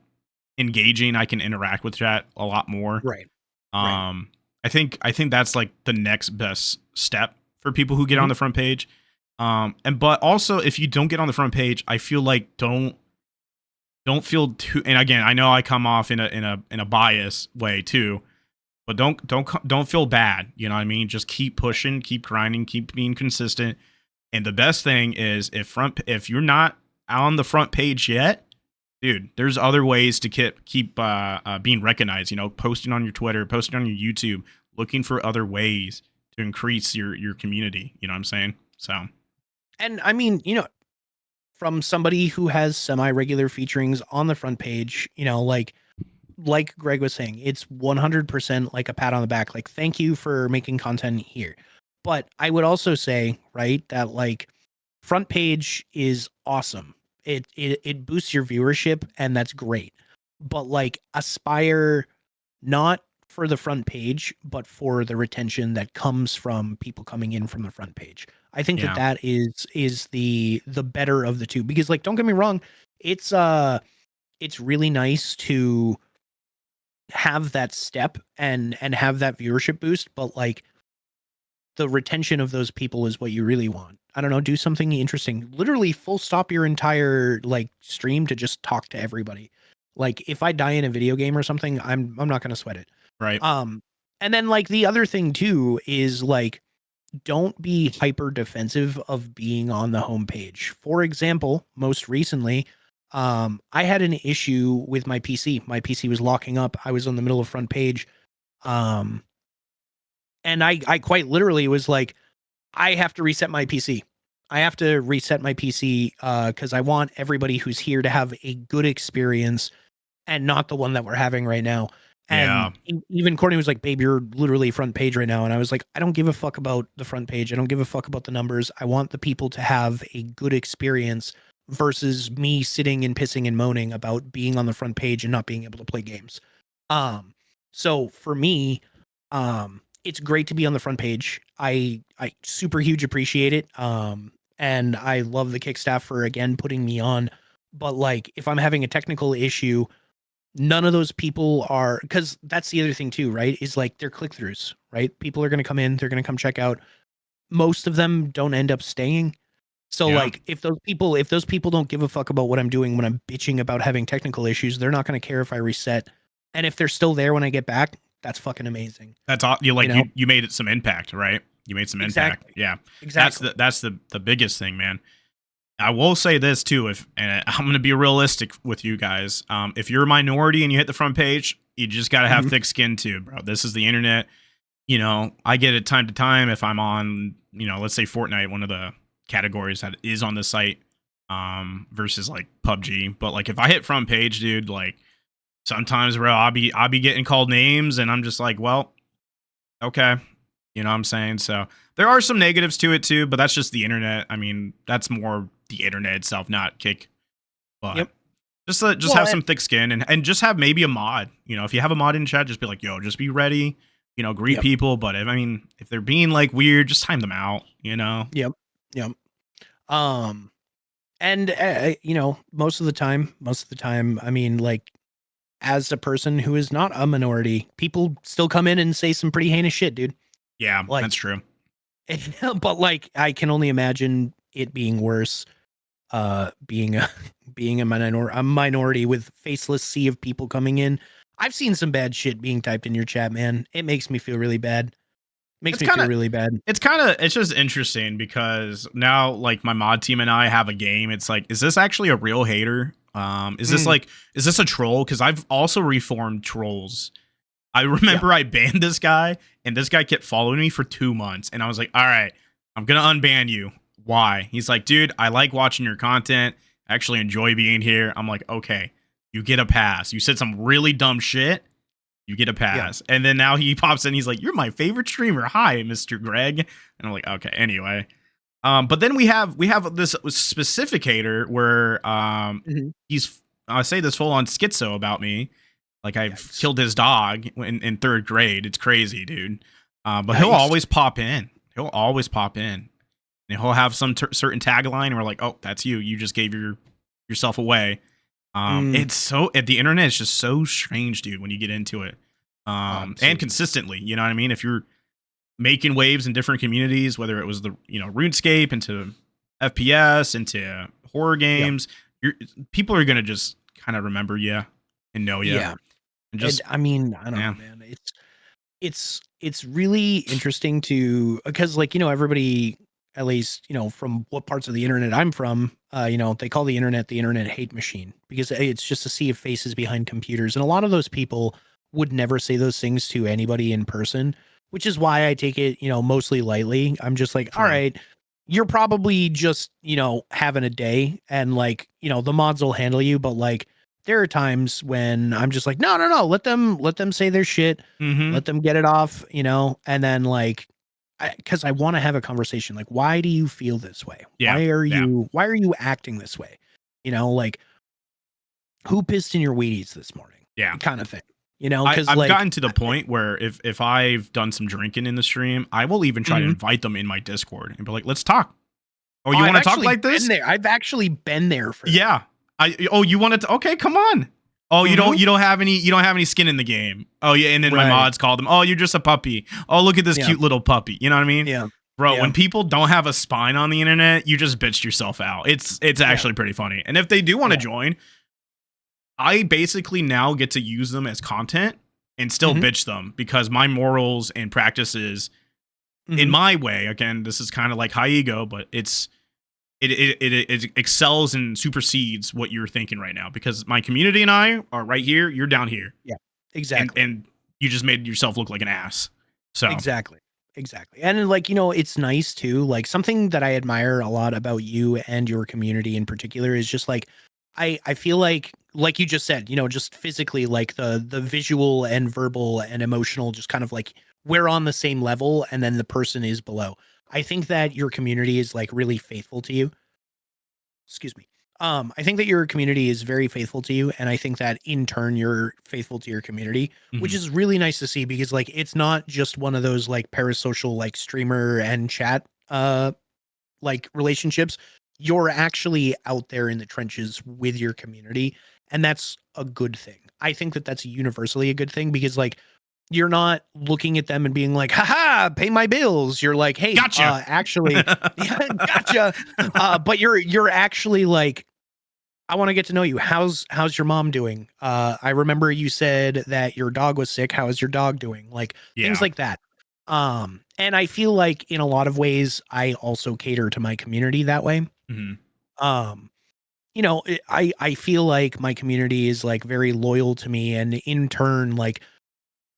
engaging. I can interact with chat a lot more. Right. Right. um, I think that's like the next best step for people who get on Mhm. the front page. And but also if you don't get on the front page, I feel like don't feel too. And again, I know I come off in a bias way too, but don't feel bad. You know what I mean? Just keep pushing, keep grinding, keep being consistent. And the best thing is if you're not on the front page yet, dude, there's other ways to keep being recognized. You know, posting on your Twitter, posting on your YouTube, looking for other ways to increase your community. You know what I'm saying? So And I mean, you know, from somebody who has semi-regular featurings on the front page, you know, like Greg was saying, it's 100% like a pat on the back. Like, thank you for making content here. But I would also say, right, that like front page is awesome. It boosts your viewership and that's great. But like aspire not for the front page, but for the retention that comes from people coming in from the front page. I think that yeah, that is the better of the two because like don't get me wrong, it's really nice to have that step and have that viewership boost, but like the retention of those people is what you really want. I don't know, do something interesting. Literally full stop your entire like stream to just talk to everybody. Like if I die in a video game or something, I'm not going to sweat it. right. Um and then like the other thing too is like don't be hyper defensive of being on the homepage. For example, most recently, I had an issue with my PC. My PC was locking up. I was on the middle of front page. Um, and I quite literally was like, I have to reset my PC. I have to reset my PC because I want everybody who's here to have a good experience and not the one that we're having right now. Yeah. And even Courtney was like, babe, you're literally front page right now. And I was like, I don't give a fuck about the front page. I don't give a fuck about the numbers. I want the people to have a good experience versus me sitting and pissing and moaning about being on the front page and not being able to play games. So for me, it's great to be on the front page. I super huge appreciate it. And I love the kick staff for, again, putting me on. But like, if I'm having a technical issue, none of those people are, because that's the other thing too, right? Is like they're click throughs, right? People are going to come in, they're going to come check out. Most of them don't end up staying. So Yeah. like if those people don't give a fuck about what I'm doing when I'm bitching about having technical issues, they're not going to care if I reset. And if they're still there when I get back, that's fucking amazing. That's all you like. You know? You made it some impact, right? You made some impact. Exactly. Yeah. Exactly. That's the biggest thing, man. I will say this too, and I'm going to be realistic with you guys. If you're a minority and you hit the front page, you just got to have thick skin too, bro. This is the internet. You know, I get it time to time if I'm on, you know, let's say Fortnite, one of the categories that is on the site, versus like PUBG. But like if I hit front page, dude, like sometimes, bro, I'll be getting called names, and I'm just like, well, okay. You know what I'm saying? So there are some negatives to it too, but that's just the internet. I mean, that's more the internet itself, not Kick. But just have some thick skin and just have maybe a mod. You know, if you have a mod in chat, just be like, yo, just be ready. You know, greet people. But if they're being like weird, just time them out. You know. Yep. And you know, most of the time, I mean, like, as a person who is not a minority, people still come in and say some pretty heinous shit, dude. Yeah, like, that's true. But like, I can only imagine it being worse. Being a minority with faceless sea of people coming in. I've seen some bad shit being typed in your chat, man. It makes me feel really bad. It's just interesting because now like my mod team and I have a game. It's like, is this actually a real hater? Is this a troll? Because I've also reformed trolls. I remember I banned this guy, and this guy kept following me for 2 months, and I was like, all right, I'm gonna unban you. Why? He's like, dude, I like watching your content. I actually enjoy being here. I'm like, okay, you get a pass. You said some really dumb shit. You get a pass. Yeah. And then now he pops in. He's like, you're my favorite streamer. Hi, Mr. Greg. And I'm like, okay, anyway. But then we have this specific hater where he's, I say this full on schizo about me. Like I've killed his dog in 3rd grade. It's crazy, dude. But he'll always pop in. And he'll have some certain tagline, and we're like, "Oh, that's you. You just gave yourself away." It's so the internet is just so strange, dude. When you get into it, and consistently, you know what I mean. If you're making waves in different communities, whether it was the RuneScape into FPS into horror games, people are gonna just kind of remember you and know you. Yeah, and just I mean, I don't know, man. It's really interesting to because like everybody. At least, from what parts of the internet I'm from, they call the internet hate machine because it's just a sea of faces behind computers. And a lot of those people would never say those things to anybody in person, which is why I take it, mostly lightly. I'm just like, all right, you're probably just, having a day and like, the mods will handle you. But like, there are times when I'm just like, no, let them say their shit, let them get it off, and then like, because I want to have a conversation. Like, why do you feel this way? Yeah. Why are you acting this way? Like, who pissed in your Wheaties this morning? Yeah. Kind of thing. Because I've gotten to the point where if I've done some drinking in the stream, I will even try to invite them in my Discord and be like, let's talk. Oh, you want to talk like this? I've actually been there for that. You want to? Okay, come on. Oh, you don't have any skin in the game. Oh yeah, and then my mods call them. Oh, you're just a puppy. Oh, look at this cute little puppy. You know what I mean? Yeah. Bro, when people don't have a spine on the internet, you just bitched yourself out. It's actually pretty funny. And if they do want to join, I basically now get to use them as content and still bitch them because my morals and practices in my way, again, this is kind of like high ego, but it excels and supersedes what you're thinking right now because my community and I are right here. You're down here. Yeah, exactly. And you just made yourself look like an ass. So exactly. And like, it's nice too. Like something that I admire a lot about you and your community in particular is just like, I feel like like you just said, just physically, like the visual and verbal and emotional, just kind of like we're on the same level and then the person is below. I think that your community is like really faithful to you. Excuse me. I think that your community is very faithful to you, and I think that in turn you're faithful to your community, which Mhm. is really nice to see because like it's not just one of those like parasocial like streamer and chat like relationships. You're actually out there in the trenches with your community, and that's a good thing. I think that that's universally a good thing because like you're not looking at them and being like, haha, pay my bills. You're like, hey, Gotcha. actually, yeah, gotcha. But you're actually like, I want to get to know you. How's your mom doing? I remember you said that your dog was sick. How is your dog doing? Like things Yeah. like that. And I feel like in a lot of ways, I also cater to my community that way. Mhm. Um, I feel like my community is like very loyal to me, and in turn, like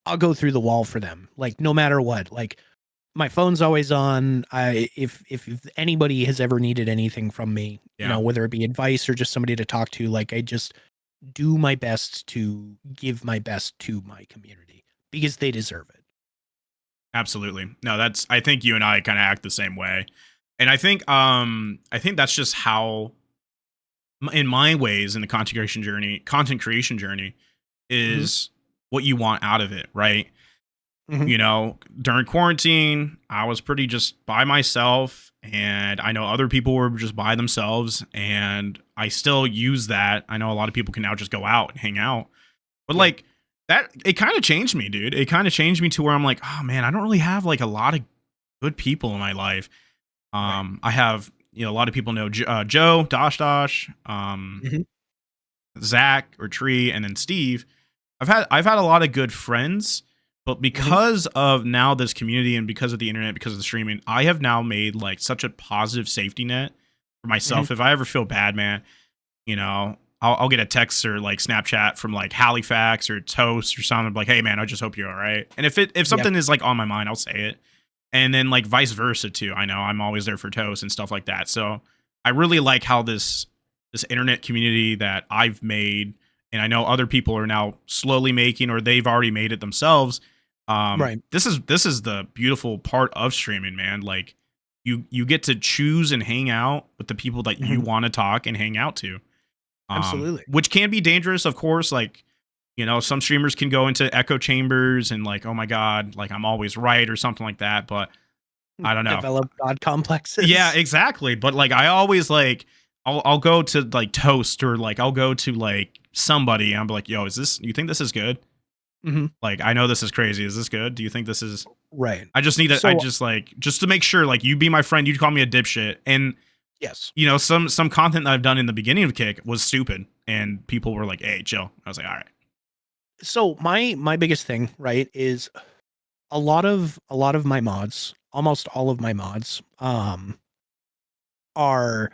I'll go through the wall for them, like no matter what. Like my phone's always on. If anybody has ever needed anything from me, Yeah. whether it be advice or just somebody to talk to, like I just do my best to give my best to my community because they deserve it. Absolutely. No, I think you and I kind of act the same way. And I think that's just how in my ways in the content creation journey Mhm, is what you want out of it, right? mhm, During quarantine, I was pretty just by myself, and I know other people were just by themselves, and I still use that. I know a lot of people can now just go out and hang out, but yeah, like that, it kind of changed me, dude. It kind of changed me to where I'm like, oh man, I don't really have like a lot of good people in my life. right. I have, a lot of people know Joe, Dosh, Mhm, Zach or Tree, and then Steve. I've had a lot of good friends, but mhm, because of now this community and because of the internet, because of the streaming, I have now made like such a positive safety net for mhm, myself. If I ever feel bad, man, I'll get a text or like Snapchat from like Halifax or Toast or something like, hey man, I just hope you're all right. And if yep, something is like on my mind, I'll say it. And then like vice versa too. I know I'm always there for Toast and stuff like that. So I really like how this internet community that I've made, and I know other people are now slowly making or they've already made it themselves. right. This is the beautiful part of streaming, man. Like you get to choose and hang out with the people that you Mhm, want to talk and hang out to. absolutely. Which can be dangerous, of course. Like, some streamers can go into echo chambers and like, oh my God, like I'm always right or something like that. But I don't know. Develop god Yeah, complexes. exactly. But like I always like I'll go to like Toast or like I'll go to like somebody and I'm like, yo, is this you think this is good? Mhm, Like I know this is crazy. Is this good? Do you think this is right. I just need to I So just like just to make sure like you be my friend, you call me a dipshit. And yes. some content that I've done in the beginning of Kick was stupid and people were like, hey, chill. I was like, all right. So my biggest thing, right, is a lot of my mods, almost all of my mods, are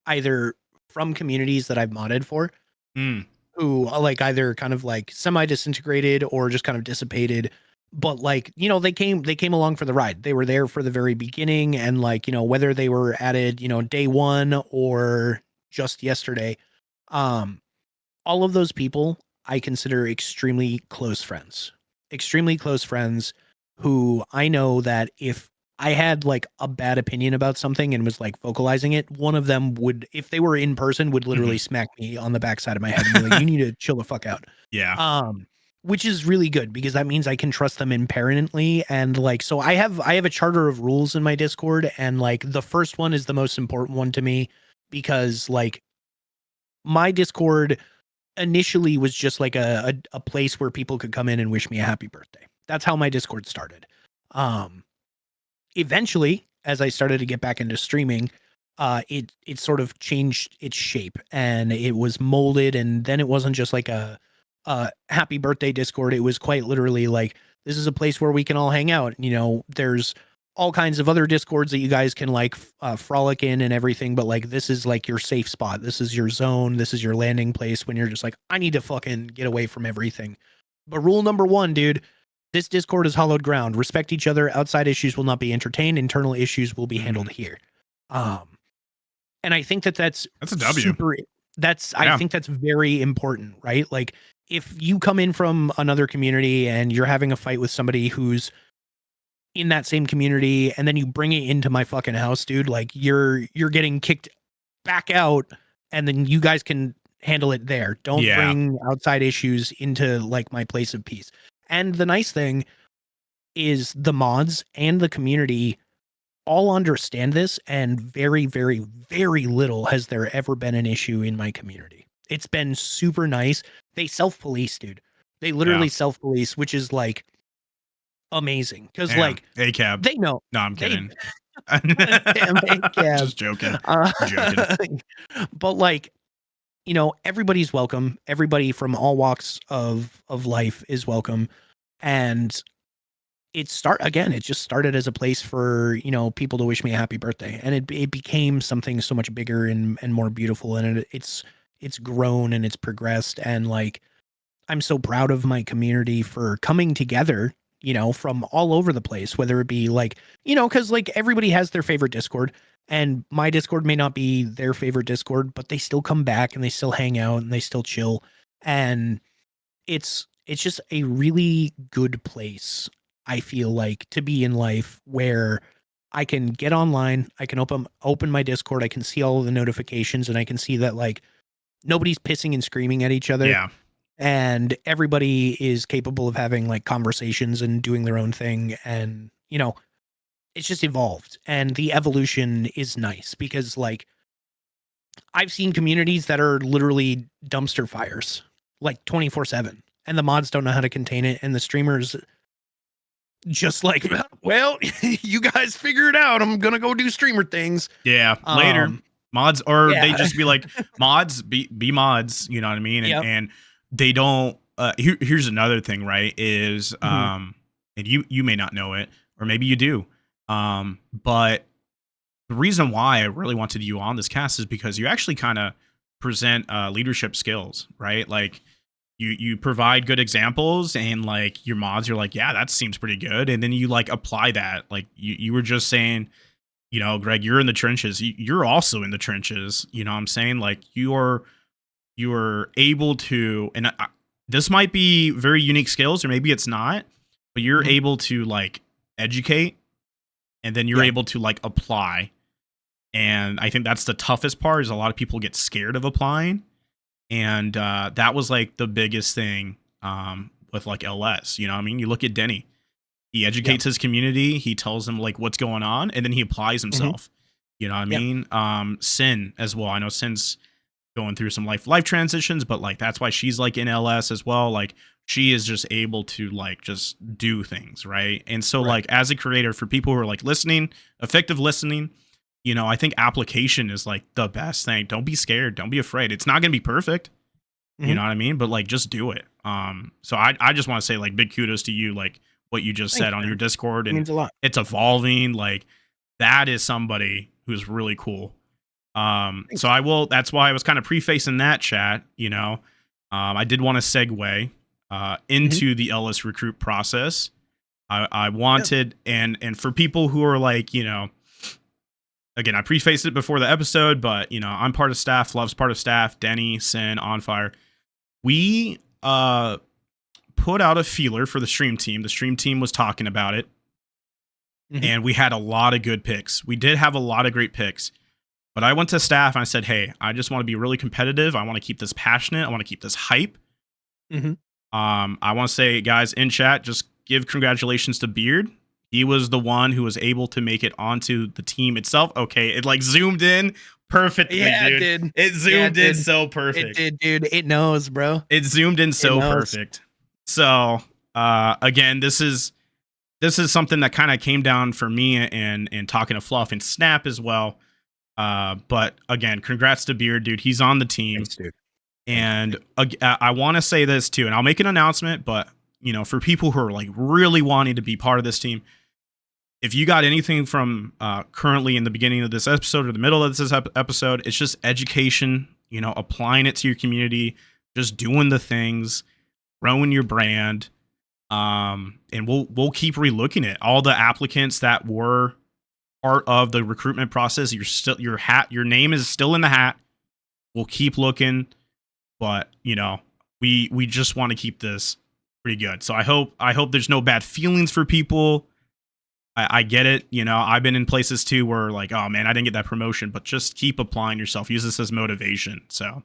either from communities that I've modded for, Mm, who are like either kind of like semi disintegrated or just kind of dissipated. But like, they came along for the ride. They were there for the very beginning, and like, whether they were added, day one or just yesterday, um, all of those people I consider extremely close friends. Extremely close friends who I know that if I had like a bad opinion about something and was like vocalizing it, one of them would, if they were in person, would literally mhm. smack me on the backside of my head and be like, you need to chill the fuck out. Yeah. Um, which is really good because that means I can trust them impermanently. And like, so I have a charter of rules in my Discord, and like the first one is the most important one to me because like my Discord initially was just like a place where people could come in and wish me a happy birthday. That's how my Discord started. Um, Eventually, as I started to get back into streaming, it sort of changed its shape and it was molded, and then it wasn't just like a happy birthday Discord. It was quite literally like this is a place where we can all hang out. There's all kinds of other Discords that you guys can like frolic in and everything, but like this is like your safe spot. This is your zone. This is your landing place when you're just like, I need to fucking get away from everything. But rule number one, dude, this Discord is hollowed ground. Respect each other. Outside issues will not be entertained. Internal issues will be Mhm. handled here. Um, and I think that that's That's a W. super. I think that's very important, right? Like if you come in from another community and you're having a fight with somebody who's in that same community and then you bring it into my fucking house, dude, like you're getting kicked back out and then you guys can handle it there. Don't bring outside issues into like my place of peace. And the nice thing is the mods and the community all understand this, and very, very, very little has there ever been an issue in my community. It's been super nice. They self-police, dude. They literally self-police, which is like amazing. Because like ACAB. they know. No, I'm kidding. Damn ACAB. Just joking. Joking. But like, you know, everybody's welcome. Everybody from all walks of life is welcome. And it just started as a place for, you know, people to wish me a happy birthday. And it became something so much bigger and more beautiful. And it's grown and it's progressed. And like, I'm so proud of my community for coming together, you know, from all over the place, whether it be like, you know, cause like everybody has their favorite Discord, and my Discord may not be their favorite Discord, but they still come back and they still hang out and they still chill. And it's just a really good place, I feel like, to be in life, where I can get online, I can open my Discord, I can see all of the notifications, and I can see that like nobody's pissing and screaming at each other. Yeah. And everybody is capable of having like conversations and doing their own thing. And, you know, it's just evolved, and the evolution is nice because like I've seen communities that are literally dumpster fires like 24/7, and the mods don't know how to contain it. And the streamers just like, well, you guys figure it out. I'm going to go do streamer things. Yeah. Later mods, or they just be like mods, be mods. You know what I mean? And they don't, here's another thing, right? Is, and you may not know it, or maybe you do. But the reason why I really wanted you on this cast is because you actually kind of present leadership skills, right? Like you provide good examples, and like your mods, you're like, yeah, that seems pretty good. And then you like apply that. Like you were just saying, you know, Greg, you're in the trenches. You're also in the trenches. You know what I'm saying? Like you're able to, and this might be very unique skills, or maybe it's not, but you're able to like educate, and then you're able to like apply. And I think that's the toughest part, is a lot of people get scared of applying. And that was like the biggest thing with like LS. You know what I mean? You look at Denny. He educates his community. He tells them like what's going on, and then he applies himself. You know what I mean? Sinn as well. I know Sinn's going through some life transitions, but like that's why she's like in LS as well. Like she is just able to like just do things, right? And so like as a creator, for people who are like listening, effective listening, you know, I think application is like the best thing. Don't be scared. Don't be afraid. It's not going to be perfect. You know what I mean? But like, just do it. So I just want to say like big kudos to you, like what you just said on your Discord, and it means a lot. It's evolving. Like that is somebody who's really cool. So that's why I was kind of prefacing that, chat, you know. I did want to segue into the LS recruit process. I wanted, and for people who are like, you know, again, I prefaced it before the episode, but you know, I'm part of staff, Fluff's part of staff, Denny, Sinn, Onfire. We put out a feeler for the stream team. The stream team was talking about it, and we had a lot of good picks. We did have a lot of great picks. But I went to staff and I said, hey, I just want to be really competitive. I want to keep this passionate. I want to keep this hype. I want to say, guys, in chat, just give congratulations to Beard. He was the one who was able to make it onto the team itself. Okay, it like zoomed in perfectly, dude. It did. It zoomed in so perfect. It did, dude. It knows, bro. It zoomed in so perfect. So, again, this is something that kind of came down for me and talking to Fluff and Snap as well. But again, congrats to Beard, dude. He's on the team. Thanks, dude. And I want to say this too, and I'll make an announcement, but you know, for people who are like really wanting to be part of this team, if you got anything from currently in the beginning of this episode or the middle of this episode, it's just education, you know, applying it to your community, just doing the things, growing your brand. And we'll keep relooking it. All the applicants that were part of the recruitment process, your name is still in the hat. We'll keep looking, but you know, we just want to keep this pretty good. So I hope there's no bad feelings for people. I get it. You know, I've been in places too where like, oh man, I didn't get that promotion, but just keep applying yourself. Use this as motivation. So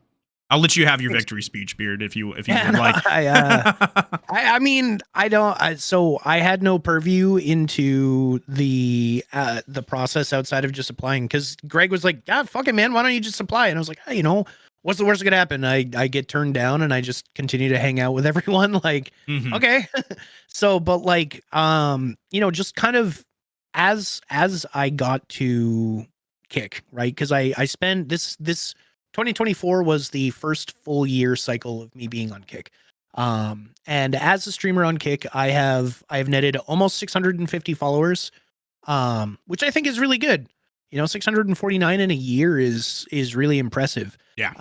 I'll let you have your victory speech, Beard, if you would like. I mean, I don't. So I had no purview into the process outside of just applying, because Greg was like, "God, fuck it, man, why don't you just apply?" And I was like, hey, you know, what's the worst that could happen? I get turned down, and I just continue to hang out with everyone. Like, okay. So, but like, you know, just kind of as I got to Kick, right? Because I spent this 2024 was the first full year cycle of me being on Kick. And as a streamer on Kick, I have netted almost 650 followers, which I think is really good. You know, 649 in a year is really impressive. Yeah.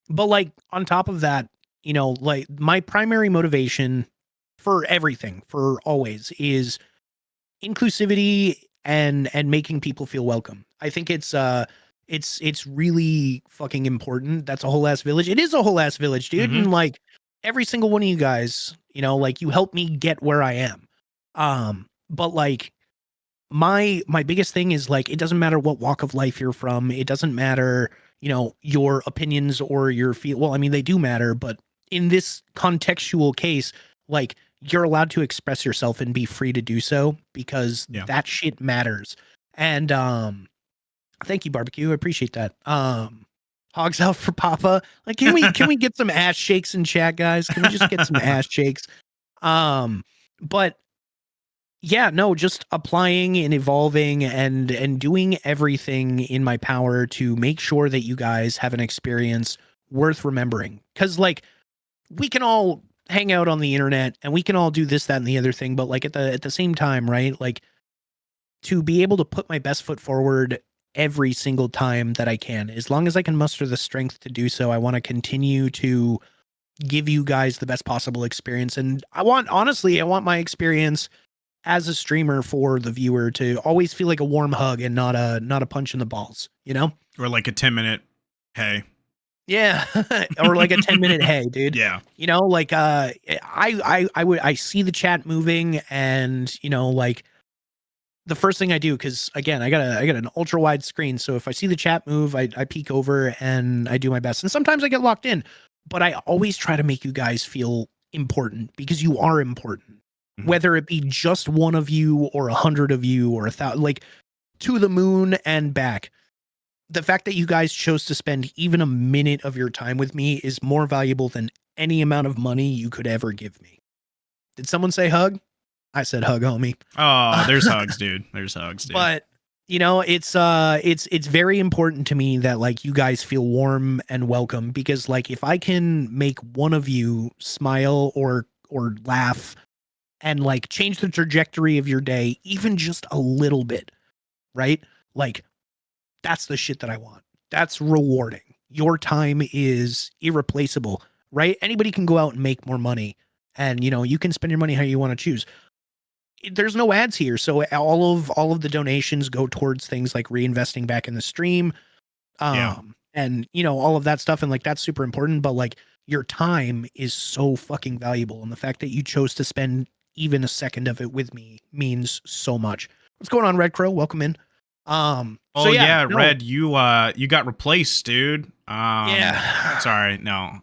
But like on top of that, you know, like my primary motivation for everything, for always, is inclusivity and making people feel welcome. I think it's really fucking important. That's a whole ass village. It is a whole ass village, dude. And like every single one of you guys, you know, like you helped me get where I am. But like my biggest thing is like, it doesn't matter what walk of life you're from. It doesn't matter, you know, your opinions or your feel. Well, I mean, they do matter, but in this contextual case, like you're allowed to express yourself and be free to do so, because that shit matters. And, thank you, Barbecue. I appreciate that. Hogs out for Papa. Like, can we get some ass shakes in chat, guys? Can we just get some ass shakes? But yeah, no, just applying and evolving and doing everything in my power to make sure that you guys have an experience worth remembering. Because like, we can all hang out on the internet and we can all do this, that, and the other thing, but like at the same time, right? Like, to be able to put my best foot forward every single time that I can, as long as I can muster the strength to do so, I want to continue to give you guys the best possible experience. And I want my experience as a streamer for the viewer to always feel like a warm hug and not a punch in the balls, you know? Or like a 10-minute hey. Yeah. Or like a 10-minute hey, dude. Yeah. You know, like I see the chat moving, and you know, like the first thing I do, because again, I got an ultra wide screen, so if I see the chat move, I peek over and I do my best. And sometimes I get locked in, but I always try to make you guys feel important, because you are important. Whether it be just one of you or 100 of you or 1,000, like to the moon and back. The fact that you guys chose to spend even a minute of your time with me is more valuable than any amount of money you could ever give me. Did someone say hug? I said hug, homie. Oh, there's hugs, dude. There's hugs, dude. But you know, it's very important to me that like you guys feel warm and welcome, because like if I can make one of you smile or laugh and like change the trajectory of your day even just a little bit, right? Like that's the shit that I want. That's rewarding. Your time is irreplaceable, right? Anybody can go out and make more money, and you know, you can spend your money how you want to choose. There's no ads here, so all of the donations go towards things like reinvesting back in the stream, and you know, all of that stuff, and like that's super important. But like your time is so fucking valuable, and the fact that you chose to spend even a second of it with me means so much. What's going on, Red Crow? Welcome in. Oh so yeah, no. Red, you got replaced, dude. Yeah. Sorry, no.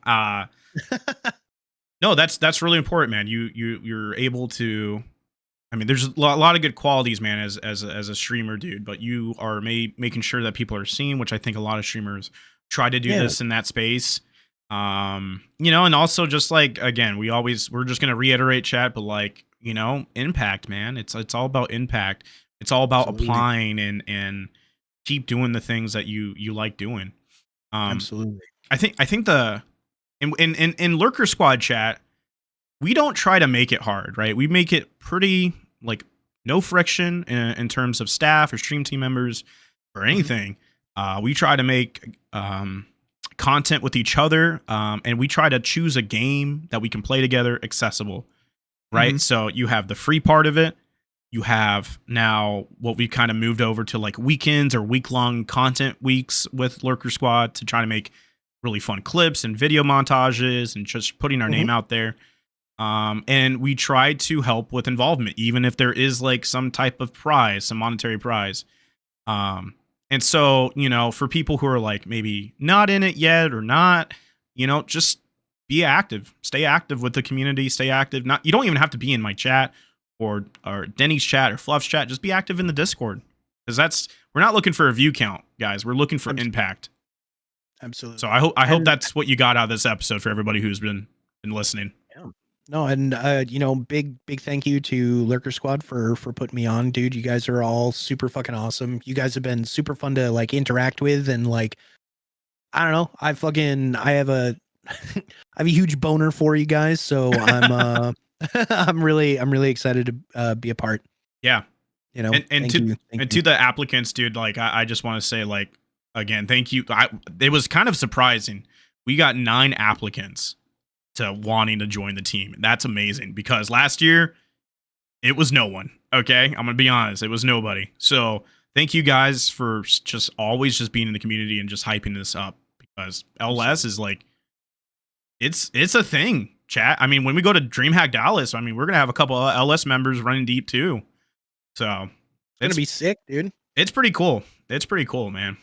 No, that's really important, man. You're able to. I mean, there's a lot of good qualities, man, as a streamer, dude. But you are making sure that people are seen, which I think a lot of streamers try to do this in that space. You know, and also just like, again, we're just gonna reiterate, chat, but like, you know, impact, man. It's all about impact. It's all about applying and keep doing the things that you like doing. Absolutely. I think in LurkerSquad chat, we don't try to make it hard, right? We make it pretty like no friction in terms of staff or stream team members or anything. We try to make content with each other, and we try to choose a game that we can play together accessible, right? So you have the free part of it. You have now what we kind of moved over to like weekends or week-long content weeks with LurkerSquad to try to make really fun clips and video montages and just putting our name out there. And we try to help with involvement, even if there is like some type of prize, some monetary prize. And so, you know, for people who are like maybe not in it yet or not, you know, just be active, stay active with the community, stay active. Not, you don't even have to be in my chat or Denny's chat or Fluff's chat. Just be active in the Discord, because we're not looking for a view count, guys. We're looking for impact. Absolutely. So I hope that's what you got out of this episode for everybody who's been listening. Yeah. No, and you know, big thank you to LurkerSquad for putting me on, dude. You guys are all super fucking awesome. You guys have been super fun to like interact with, and like, I don't know, I have a I have a huge boner for you guys, so I'm I'm really excited to be a part. Yeah. You know, and to the applicants, dude, like I just want to say, like, again, thank you. It was kind of surprising. We got 9 applicants to wanting to join the team. That's amazing, because last year it was no one. Okay, I'm gonna be honest, it was nobody. So thank you guys for just always just being in the community and just hyping this up, because LS is like, it's a thing, chat. I mean, when we go to DreamHack Dallas, I mean, we're gonna have a couple of LS members running deep too. So it's gonna be sick, dude. It's pretty cool. It's pretty cool, man.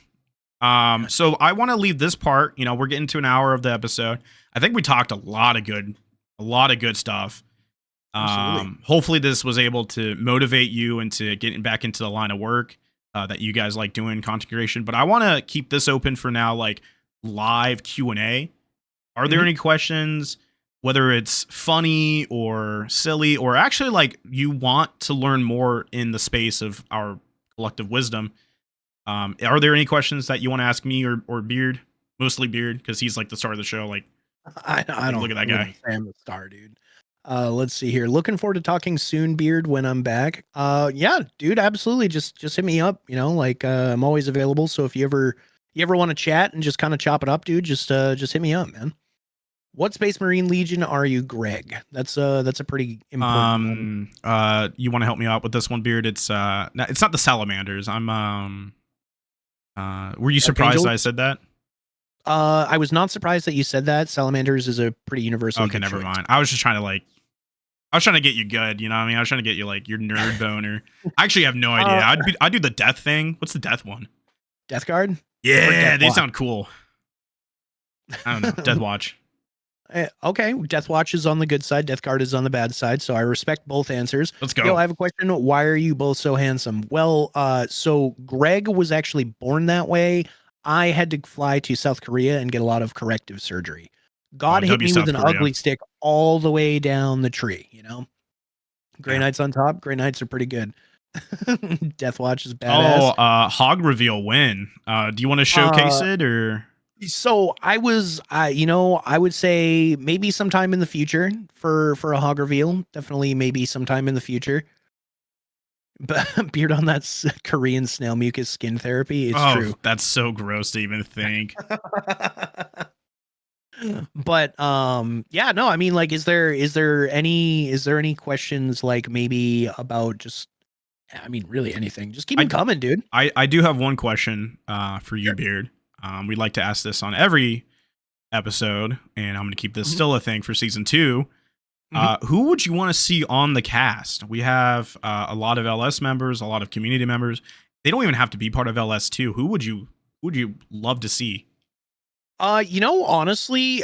So I want to leave this part. You know, we're getting to an hour of the episode. I think we talked a lot of good stuff. Hopefully this was able to motivate you into getting back into the line of work that you guys like doing, content creation. But I want to keep this open for now, like live Q&A. Are there any questions, whether it's funny or silly, or actually like you want to learn more in the space of our collective wisdom? Are there any questions that you want to ask me or Beard? Mostly Beard, because he's like the star of the show. Like, I don't look at that guy. I'm the star, dude. Let's see here. Looking forward to talking soon, Beard, when I'm back. Yeah, dude, absolutely. Just hit me up. You know, like I'm always available. So if you ever want to chat and just kind of chop it up, dude, just hit me up, man. What Space Marine Legion are you, Greg? That's a pretty important one. You want to help me out with this one, Beard? It's not the Salamanders. I'm were you surprised I said that? I was not surprised that you said that. Salamanders is a pretty universal. Okay, never mind. I was just trying to get you good, you know what I mean? I was trying to get you like your nerd boner. I actually have no idea. I'd do the death thing. What's the death one? Death Guard? Yeah, they sound cool. I don't know. Death Watch. Okay, Death Watch is on the good side, Death Guard is on the bad side, so I respect both answers. Let's go. Yo, I have a question. Why are you both so handsome? Well, so Greg was actually born that way. I had to fly to South Korea and get a lot of corrective surgery. God hit me with an ugly stick all the way down the tree, you know? Grey Knights on top. Grey Knights are pretty good. Death Watch is badass. Hog reveal win. Do you want to showcase it, or? So I would say maybe sometime in the future for a hog reveal. Definitely maybe sometime in the future. But Beard on that Korean snail mucus skin therapy. It's true. That's so gross to even think. But yeah, no, I mean, like, is there any questions, like, maybe about just, I mean, really anything? Just keep them coming, dude. I do have one question for you, Beard. We'd like to ask this on every episode, and I'm going to keep this still a thing for season 2. Who would you want to see on the cast? We have a lot of LS members, a lot of community members. They don't even have to be part of LS2. Who would you love to see? Honestly,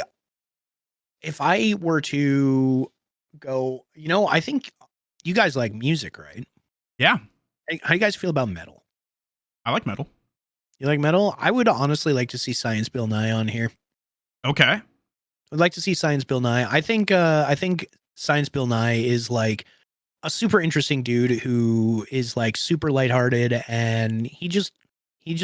if I were to go, I think you guys like music, right? Yeah. How do you guys feel about metal? I like metal. You like metal? I would honestly like to see Science Bill Nye on here. Okay. I'd like to see Science Bill Nye. I think Science Bill Nye is like a super interesting dude who is like super lighthearted, and he just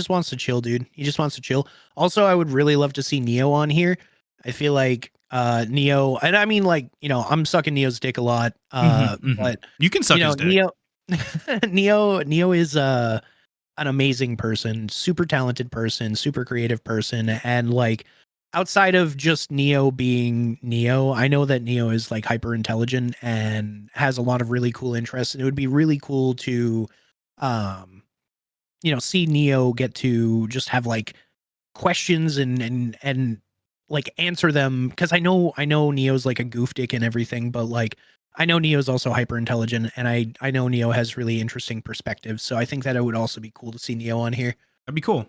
wants to chill, dude. He just wants to chill. Also, I would really love to see Neo on here. I feel like Neo, and I mean, like, I'm sucking Neo's dick a lot. But you can suck his dick. Neo is an amazing person, super talented person, super creative person, and like, outside of just Neo being Neo, I know that Neo is like hyper intelligent and has a lot of really cool interests, and it would be really cool to see Neo get to just have like questions and like answer them, because I know Neo's like a goof dick and everything, but like I know Neo's also hyper intelligent, and I know Neo has really interesting perspectives. So I think that it would also be cool to see Neo on here. That'd be cool.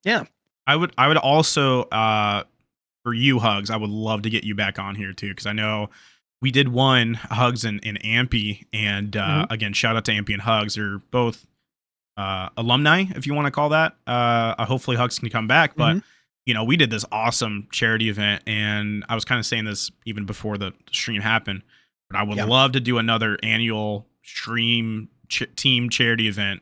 Yeah. I would also for you, Hugs, I would love to get you back on here too, because I know we did one Hugs and Ampy, and again, shout out to Ampy and Hugs. They're both alumni, if you want to call that. Hopefully Hugs can come back, but you know, we did this awesome charity event, and I was kind of saying this even before the stream happened, but I would love to do another annual stream team charity event,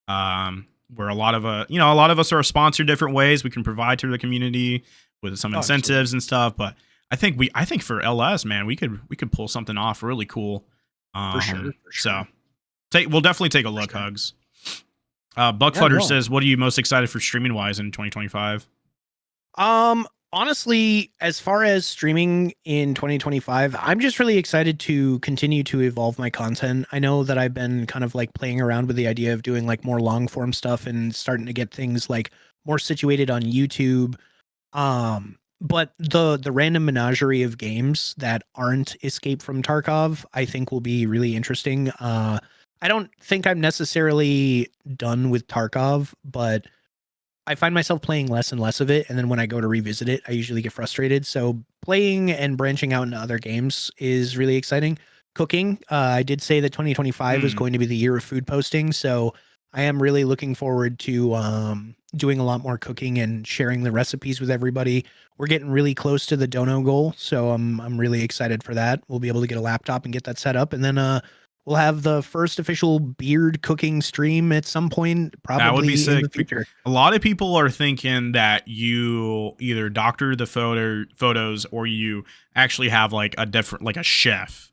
where a lot of us are sponsored different ways. We can provide to the community with some incentives and stuff. But I think for LS, man, we could pull something off really cool. For sure. So we'll definitely take a look, Hugs. Buckfutter says, what are you most excited for streaming wise in 2025? Honestly, as far as streaming in 2025, I'm just really excited to continue to evolve my content. I know that I've been kind of like playing around with the idea of doing like more long form stuff and starting to get things like more situated on YouTube. But the random menagerie of games that aren't Escape from Tarkov, I think will be really interesting. I don't think I'm necessarily done with Tarkov, but I find myself playing less and less of it, and then when I go to revisit it, I usually get frustrated. So playing and branching out into other games is really exciting. Cooking, I did say that 2025 is going to be the year of food posting, so I am really looking forward to doing a lot more cooking and sharing the recipes with everybody. We're getting really close to the dono goal, so I'm really excited for that. We'll be able to get a laptop and get that set up, and then we'll have the first official beard cooking stream at some point, probably that would be sick. In the future. A lot of people are thinking that you either doctor the photos or you actually have like a different, like a chef.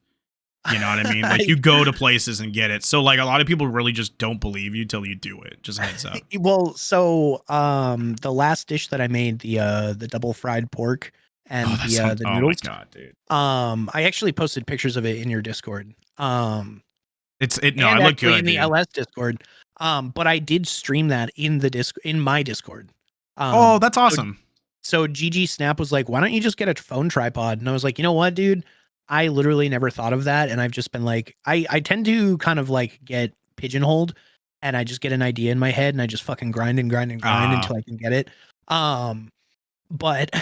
You know what I mean? Like you go to places and get it. So like a lot of people really just don't believe you till you do it. Just heads up. Well, so the last dish that I made, the double fried pork and the noodles. Oh my god, dude. I actually posted pictures of it in your Discord. I look good in the LS Discord. But I did stream that in my Discord. That's awesome. So GG Snap was like, why don't you just get a phone tripod? And I was like, you know what, dude? I literally never thought of that. And I've just been like, I tend to kind of like get pigeonholed, and I just get an idea in my head and I just fucking grind until I can get it. But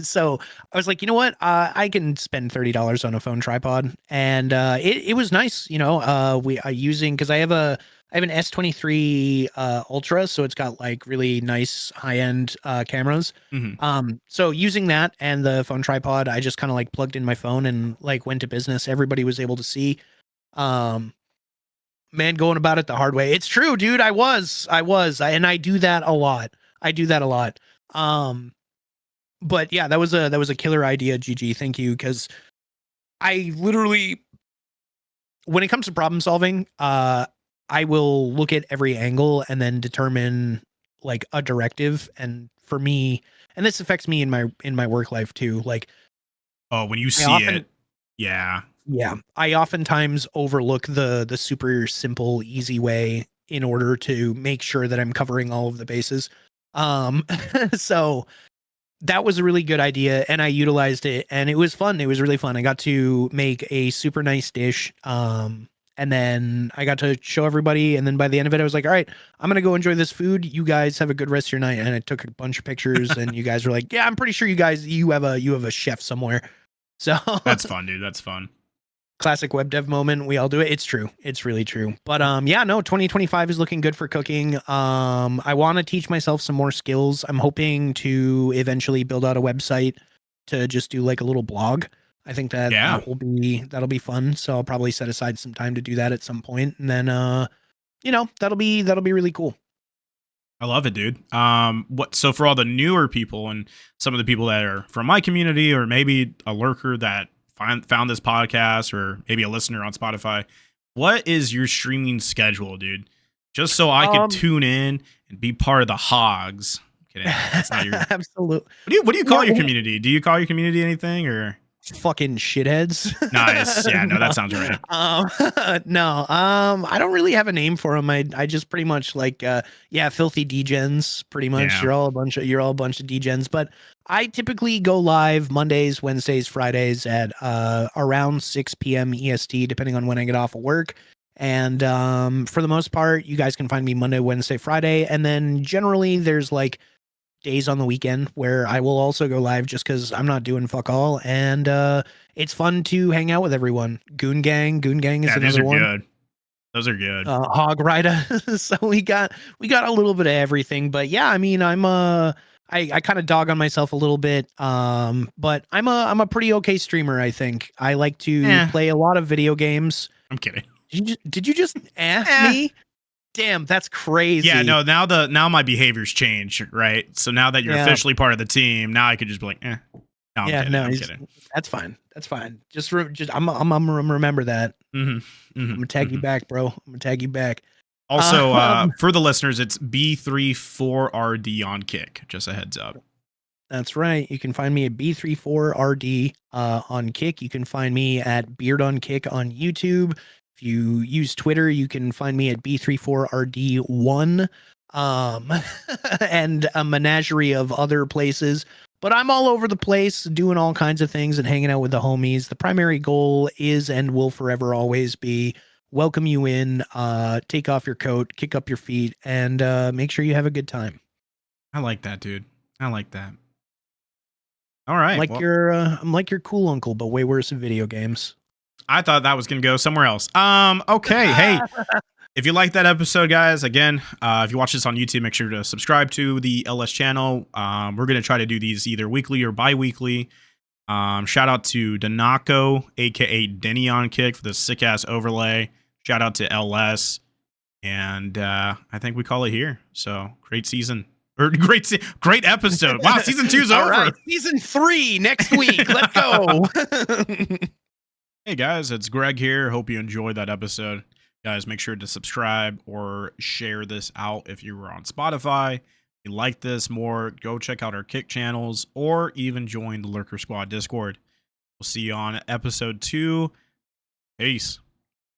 so I was like, you know what? I can spend $30 on a phone tripod, and it was nice, you know. Because I have an S23 Ultra, so it's got like really nice high end cameras. So using that and the phone tripod, I just kind of like plugged in my phone and like went to business. Everybody was able to see. Man, going about it the hard way. It's true, dude. I was, and I do that a lot. But yeah, that was a killer idea, GG. Thank you, because I literally, when it comes to problem solving, I will look at every angle and then determine like a directive. And for me, and this affects me in my work life too. Like, when you see it, yeah, I oftentimes overlook the super simple, easy way in order to make sure that I'm covering all of the bases. So that was a really good idea, and I utilized it, and it was fun. It was really fun. I got to make a super nice dish, and then I got to show everybody, and then by the end of it, I was like, all right, I'm going to go enjoy this food. You guys have a good rest of your night. And I took a bunch of pictures, and you guys were like, yeah, I'm pretty sure you have a chef somewhere. So that's fun, dude. That's fun. Classic web dev moment. We all do it. It's true. It's really true. But 2025 is looking good for cooking. I want to teach myself some more skills. I'm hoping to eventually build out a website to just do like a little blog. I think that'll be fun. So I'll probably set aside some time to do that at some point, and then that'll be really cool. I love it, dude. So for all the newer people and some of the people that are from my community, or maybe a lurker that found this podcast, or maybe a listener on Spotify, what is your streaming schedule, dude? Just so I could tune in and be part of the hogs. I'm kidding. That's not your absolute. What do you call your community? Do you call your community anything, or? fucking shitheads. Nice. Yeah, no, that sounds right. No, I don't really have a name for them. I just pretty much like, yeah, filthy degens. Pretty much, Yeah. you're all a bunch of degens. But I typically go live Mondays, Wednesdays, Fridays at around 6 p.m. EST, depending on when I get off of work. And for the most part, you guys can find me Monday, Wednesday, Friday, and then generally there's like days on the weekend where I will also go live just because I'm not doing fuck all, and it's fun to hang out with everyone. Goon Gang is Yeah, these another are one. good. Those are good. Hog Rider. So we got a little bit of everything, but yeah, I mean, I kind of dog on myself a little bit, but I'm a pretty okay streamer. I think I like to play a lot of video games. I'm kidding. Did you just me? Damn, that's crazy. Yeah, no, now my behavior's changed, right? So now that you're officially part of the team, now I could just be like, eh. No, I'm kidding. I'm kidding. That's fine. That's fine. Just I'm remember that. I'm gonna tag you back, bro. I'm gonna tag you back. Also, for the listeners, it's B34RD on Kick. Just a heads up. That's right. You can find me at B34RD on Kick. You can find me at Beard on Kick on YouTube. If you use Twitter, you can find me at B34RD1, and a menagerie of other places. But I'm all over the place doing all kinds of things and hanging out with the homies. The primary goal is and will forever always be welcome you in, take off your coat, kick up your feet, and make sure you have a good time. I like that, dude. I like that. All right. I'm like your cool uncle, but way worse in video games. I thought that was going to go somewhere else. Okay. Hey, if you like that episode, guys, again, if you watch this on YouTube, make sure to subscribe to the LS channel. We're going to try to do these either weekly or bi-weekly. Shout out to Danako, aka Denny on Kick, for the sick ass overlay. Shout out to LS. And I think we call it here. So great season. Great episode. Wow, season 2's over. Right, season 3 next week. Let's go. Hey guys, it's Greg here. Hope you enjoyed that episode. Guys, make sure to subscribe or share this out if you were on Spotify. If you like this more, go check out our Kick channels or even join the LurkerSquad Discord. We'll see you on episode 2. Peace.